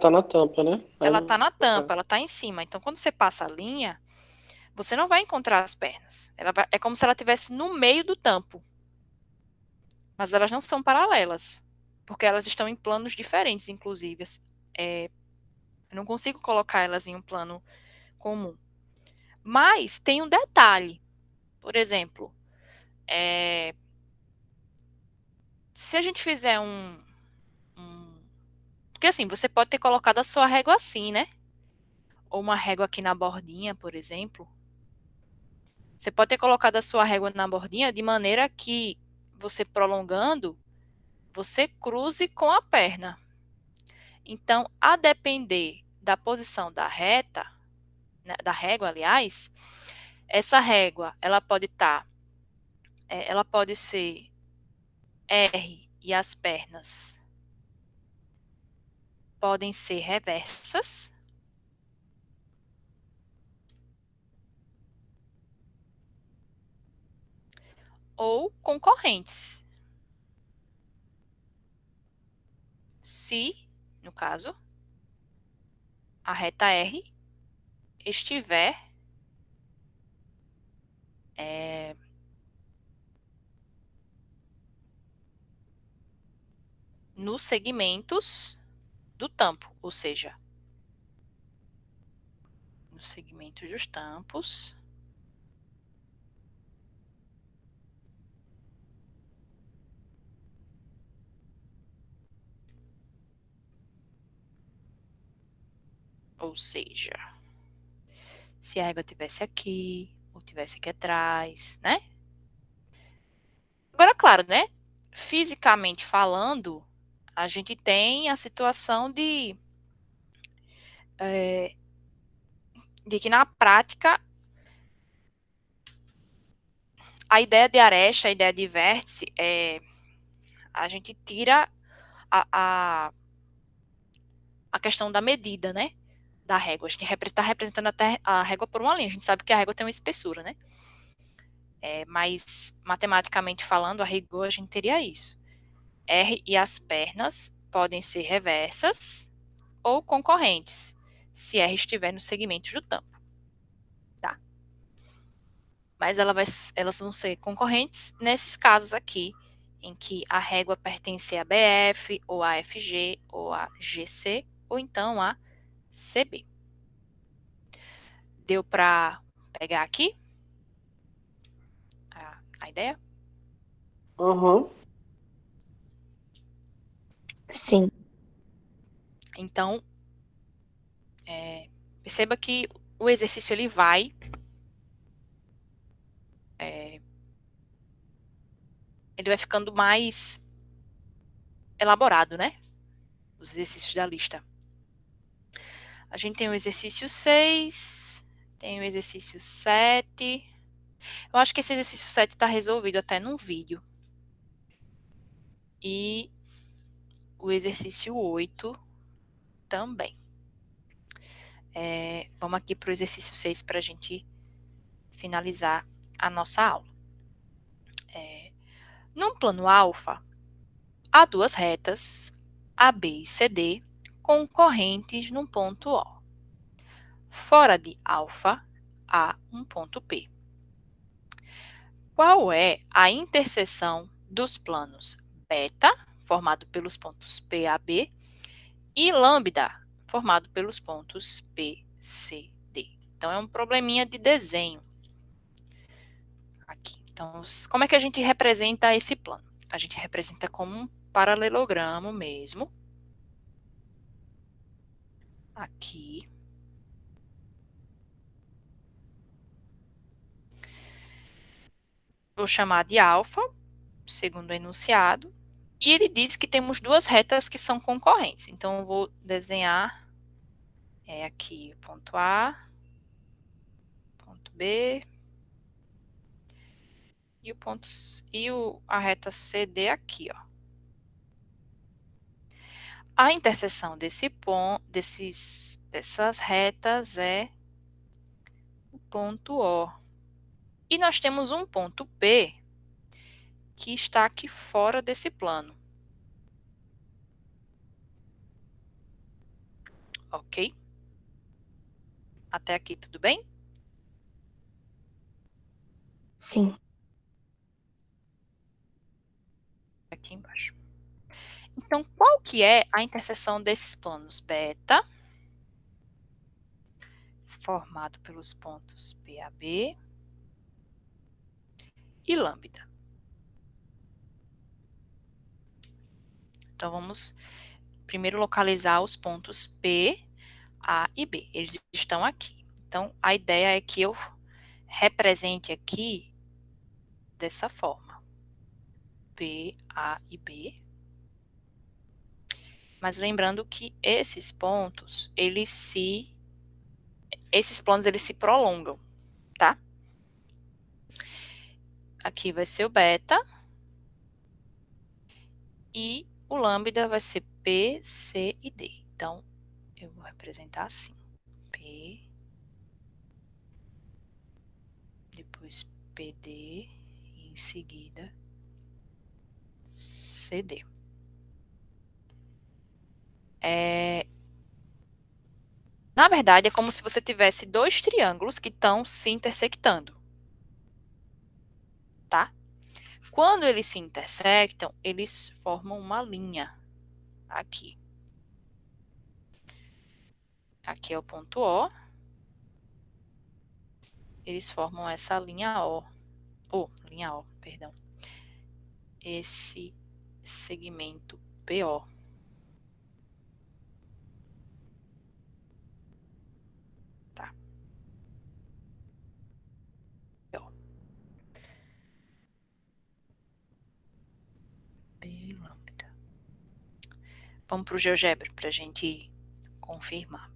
Tá na tampa, né? está na tampa, ela está em cima. Então, quando você passa a linha, você não vai encontrar as pernas. É como se ela estivesse no meio do tampo. Mas elas não são paralelas, porque elas estão em planos diferentes, inclusive. Eu não consigo colocar elas em um plano comum. Mas tem um detalhe. Por exemplo, se a gente fizer porque assim, você pode ter colocado a sua régua assim, né? Ou uma régua aqui na bordinha, por exemplo. Você pode ter colocado a sua régua na bordinha de maneira que você prolongando, você cruze com a perna. Então, a depender da posição da reta, né, da régua, aliás, essa régua, ela pode ser R e as pernas podem ser reversas, ou concorrentes. Se, no caso, a reta R estiver nos segmentos do tampo, ou seja, nos segmentos dos tampos, ou seja, se a régua tivesse aqui, ou tivesse aqui atrás, né? Agora, claro, né? Fisicamente falando, a gente tem a situação de que na prática a ideia de aresta, a ideia de vértice, a gente tira a questão da medida, né? Da régua. A gente está representando até a régua por uma linha. A gente sabe que a régua tem uma espessura, né? Mas, matematicamente falando, a rigor, a gente teria isso. R e as pernas podem ser reversas ou concorrentes, se R estiver nos segmentos do tampo. Tá? Mas elas vão ser concorrentes nesses casos aqui, em que a régua pertence a BF, ou a FG, ou a GC, ou então a CB. Deu para pegar aqui a ideia? Aham. Sim. Então, perceba que o exercício ele vai ficando mais elaborado, né? Os exercícios da lista. A gente tem o exercício 6, tem o exercício 7. Eu acho que esse exercício 7 está resolvido até num vídeo. E o exercício 8 também. Vamos aqui para o exercício 6 para a gente finalizar a nossa aula. Num plano alfa, há duas retas, AB e CD, concorrentes num ponto O. Fora de alfa, há um ponto P. Qual é a interseção dos planos beta, formado pelos pontos P, A, B, e lambda, formado pelos pontos P, C, D? Então, é um probleminha de desenho aqui. Então, como é que a gente representa esse plano? A gente representa como um paralelogramo mesmo. Aqui. Vou chamar de alfa, segundo o enunciado. E ele diz que temos duas retas que são concorrentes. Então, eu vou desenhar aqui o ponto A, ponto B e a reta CD aqui, ó. A interseção dessas retas é o ponto O. E nós temos um ponto P que está aqui fora desse plano. Ok? Até aqui tudo bem? Sim. Aqui embaixo. Então, qual que é a interseção desses planos? Beta, formado pelos pontos PAB, e lambda. Então, vamos primeiro localizar os pontos P, A e B. Eles estão aqui. Então, a ideia é que eu represente aqui dessa forma. P, A e B. Mas lembrando que esses pontos, esses planos, eles se prolongam, tá? Aqui vai ser o beta. E o lambda vai ser P, C e D. Então, eu vou representar assim. P, depois PD e em seguida CD. Na verdade, é como se você tivesse dois triângulos que estão se intersectando. Tá? Quando eles se intersectam, eles formam uma linha aqui. Aqui é o ponto O. Eles formam essa linha O. Linha O, perdão. Esse segmento PO. Tá? PO. P lambda. Vamos para o GeoGebra para a gente confirmar.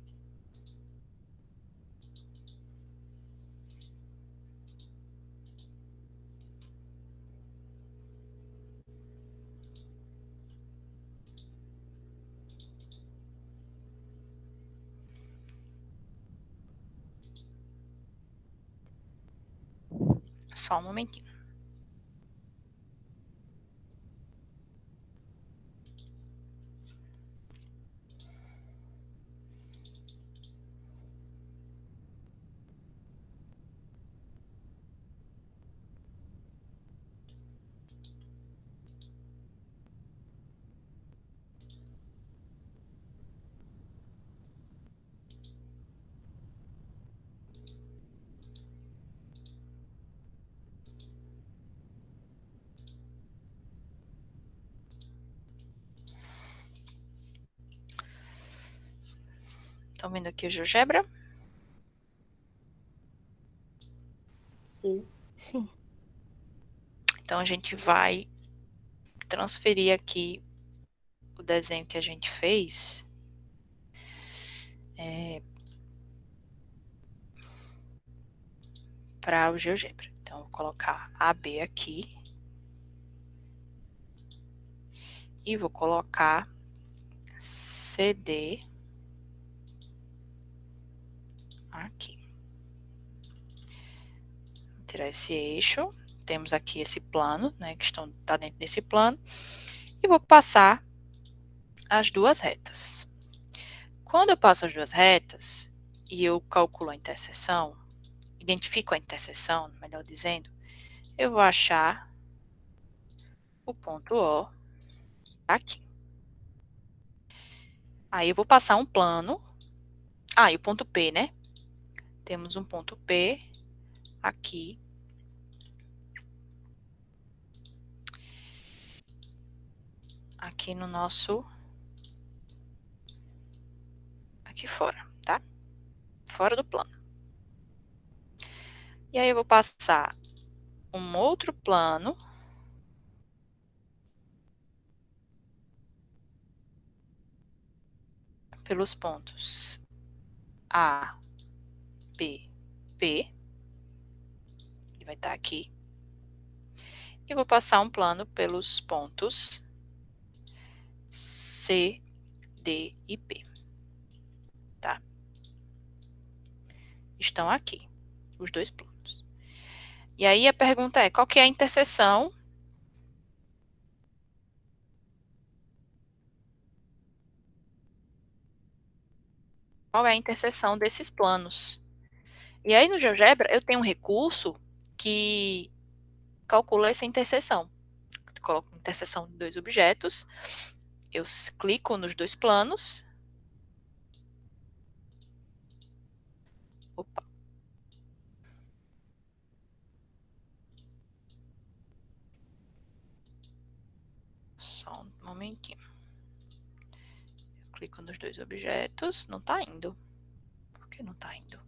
Só um momentinho. Estão vendo aqui o GeoGebra? Sim. Então, a gente vai transferir aqui o desenho que a gente fez para o GeoGebra. Então, vou colocar AB aqui e vou colocar CD aqui. Vou tirar esse eixo. Temos aqui esse plano, né, que está dentro desse plano. E vou passar as duas retas. Quando eu passo as duas retas e eu calculo a interseção, identifico a interseção, melhor dizendo, eu vou achar o ponto O aqui. Aí eu vou passar um plano. E o ponto P, né? Temos um ponto P aqui. Aqui no nosso... Aqui fora, tá? Fora do plano. E aí eu vou passar um outro plano pelos pontos A, B, P. Ele vai estar aqui. E vou passar um plano pelos pontos C, D e P. Tá? Estão aqui, os dois planos. E aí a pergunta é, qual que é a interseção desses planos? E aí no GeoGebra eu tenho um recurso que calcula essa interseção. Eu coloco interseção de dois objetos, eu clico nos dois planos. Opa. Só um momentinho. Eu clico nos dois objetos, não tá indo. Por que não tá indo?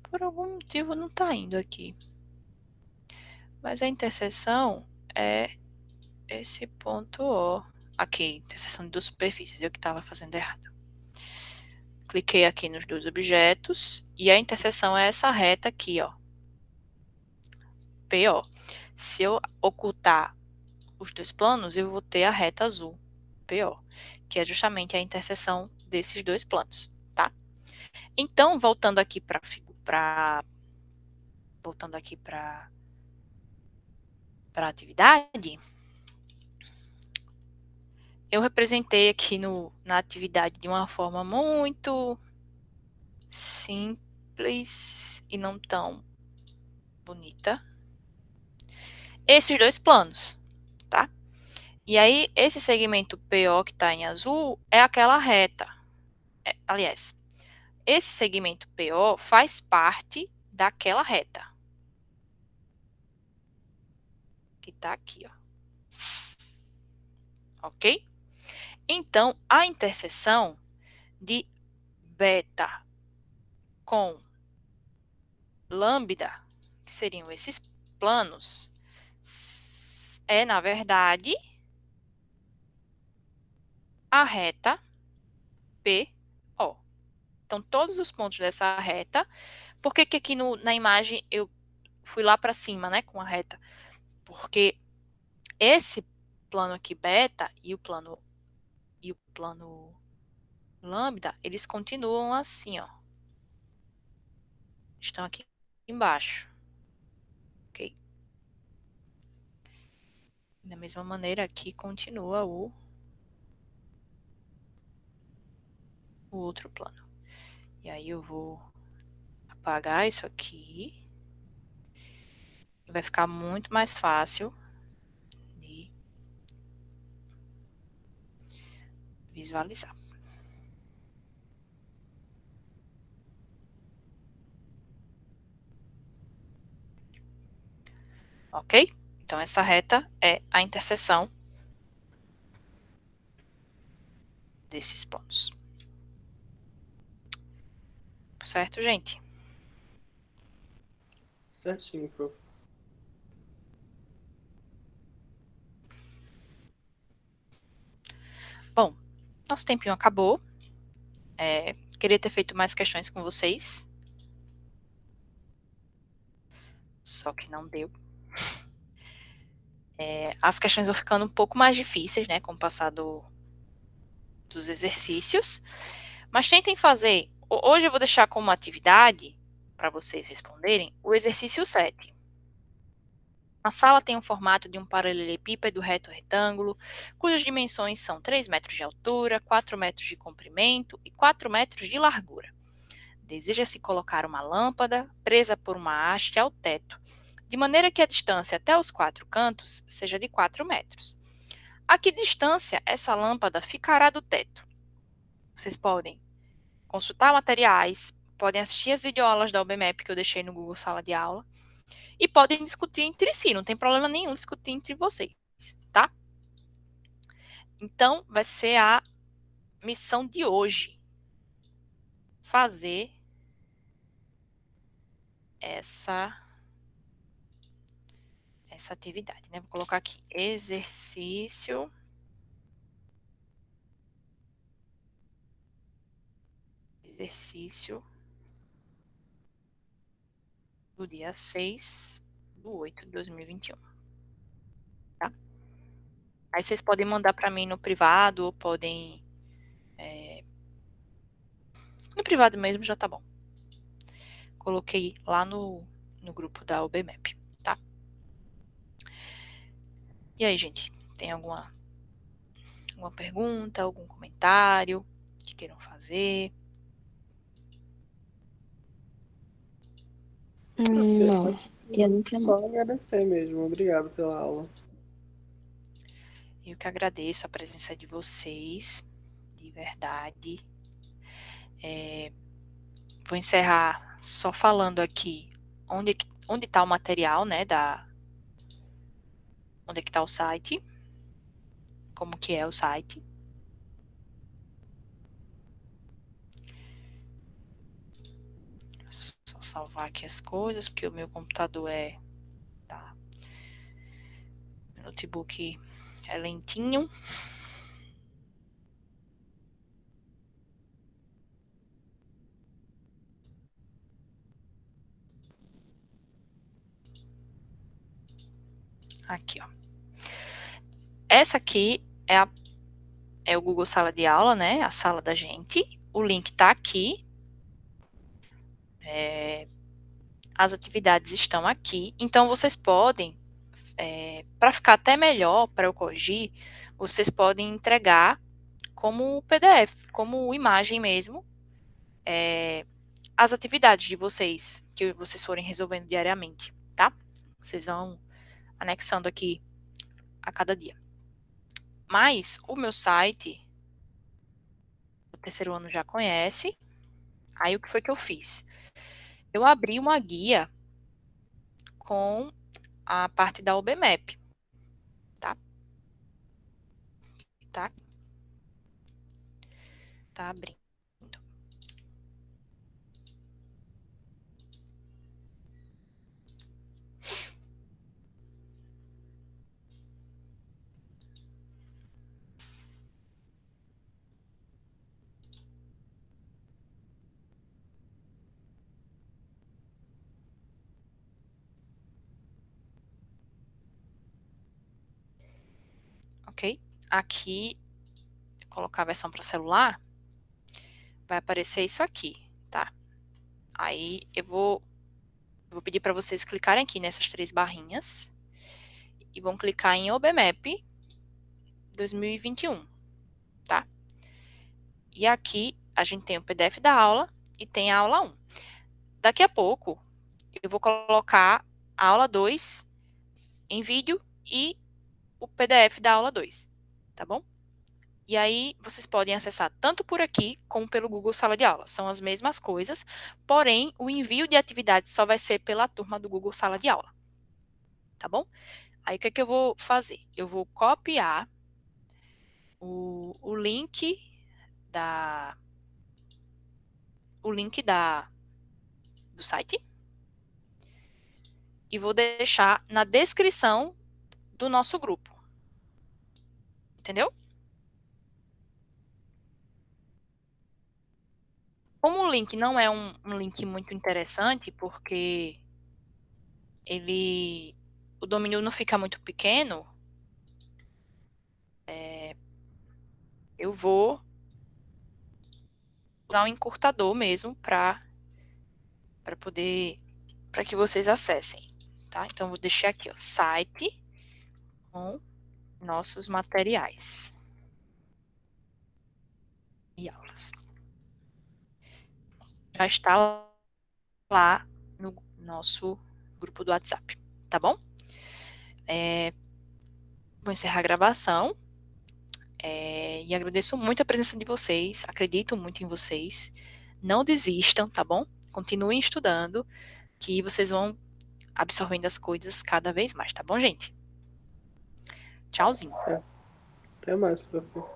Por algum motivo não tá indo aqui. Mas a interseção é esse ponto O. Aqui, interseção de duas superfícies, eu que estava fazendo errado. Cliquei aqui nos dois objetos e a interseção é essa reta aqui, ó. PO. Se eu ocultar os dois planos, eu vou ter a reta azul, PO, que é justamente a interseção desses dois planos, tá? Então, voltando aqui para a atividade, eu representei aqui na atividade de uma forma muito simples e não tão bonita esses dois planos, tá? E aí, esse segmento PO que está em azul é aquela reta. Aliás, esse segmento PO faz parte daquela reta. Que está aqui, ó. Ok? Então, a interseção de beta com lambda, que seriam esses planos, é, na verdade, a reta PO. Então, todos os pontos dessa reta. Por que que aqui na imagem eu fui lá para cima, né, com a reta? Porque esse plano aqui beta e o plano lambda, eles continuam assim, ó. Estão aqui embaixo. Ok? Da mesma maneira aqui continua o outro plano. E aí eu vou apagar isso aqui. E vai ficar muito mais fácil de visualizar. ok? Então, essa reta é a interseção desses pontos. Certo, gente? Certinho, prof. Bom, nosso tempinho acabou. Queria ter feito mais questões com vocês. Só que não deu. As questões vão ficando um pouco mais difíceis, né, com o passar dos exercícios. Mas tentem fazer. Hoje eu vou deixar como atividade, para vocês responderem, o exercício 7. A sala tem um formato de um paralelepípedo reto retângulo, cujas dimensões são 3 metros de altura, 4 metros de comprimento e 4 metros de largura. Deseja-se colocar uma lâmpada presa por uma haste ao teto, de maneira que a distância até os 4 cantos seja de 4 metros. A que distância essa lâmpada ficará do teto? Vocês podem consultar materiais, podem assistir as videoaulas da UBMEP que eu deixei no Google Sala de Aula, e podem discutir entre si, não tem problema nenhum discutir entre vocês, tá? Então, vai ser a missão de hoje. Fazer essa atividade, né? Vou colocar aqui, exercício do dia 6/8/2021. Tá? Aí vocês podem mandar para mim no privado, ou podem... no privado mesmo já tá bom. Coloquei lá no grupo da UBMEP, tá? E aí, gente, tem alguma pergunta, algum comentário que queiram fazer? Não, eu não quero. Só agradecer mesmo. Obrigado pela aula. Eu que agradeço a presença de vocês, de verdade. Vou encerrar só falando aqui onde está o material, né, onde é que está o site, como que é o site. Só salvar aqui as coisas, porque o meu computador tá, meu notebook é lentinho. Aqui, ó. Essa aqui é o Google Sala de Aula, né? A sala da gente. O link tá aqui. As atividades estão aqui. Então, vocês podem, para ficar até melhor, para eu corrigir, vocês podem entregar como PDF, como imagem mesmo, as atividades de vocês, que vocês forem resolvendo diariamente, tá? Vocês vão anexando aqui a cada dia. Mas o meu site, o terceiro ano já conhece. Aí o que foi que eu fiz? Eu abri uma guia com a parte da UBMEP, tá? Tá abrindo. Ok? Aqui, colocar a versão para celular, vai aparecer isso aqui, tá? Aí eu vou pedir para vocês clicarem aqui nessas 3 barrinhas e vão clicar em OBMEP 2021, tá? E aqui a gente tem o PDF da aula e tem a aula 1. Daqui a pouco eu vou colocar a aula 2 em vídeo e o PDF da aula 2, tá bom? E aí vocês podem acessar tanto por aqui como pelo Google Sala de Aula. São as mesmas coisas, porém o envio de atividades só vai ser pela turma do Google Sala de Aula. tá bom? Aí, o que é que eu vou fazer? Eu vou copiar o link da do site e vou deixar na descrição do nosso grupo. Entendeu? Como o link não é um link muito interessante, porque o domínio não fica muito pequeno, eu vou usar um encurtador mesmo para que vocês acessem, tá? Então, eu vou deixar aqui, ó, site com nossos materiais e aulas. Já está lá no nosso grupo do WhatsApp, tá bom? Vou encerrar a gravação e agradeço muito a presença de vocês, acredito muito em vocês. Não desistam, tá bom? Continuem estudando, que vocês vão absorvendo as coisas cada vez mais, tá bom, gente? Tchauzinho. Certo. Até mais, professor.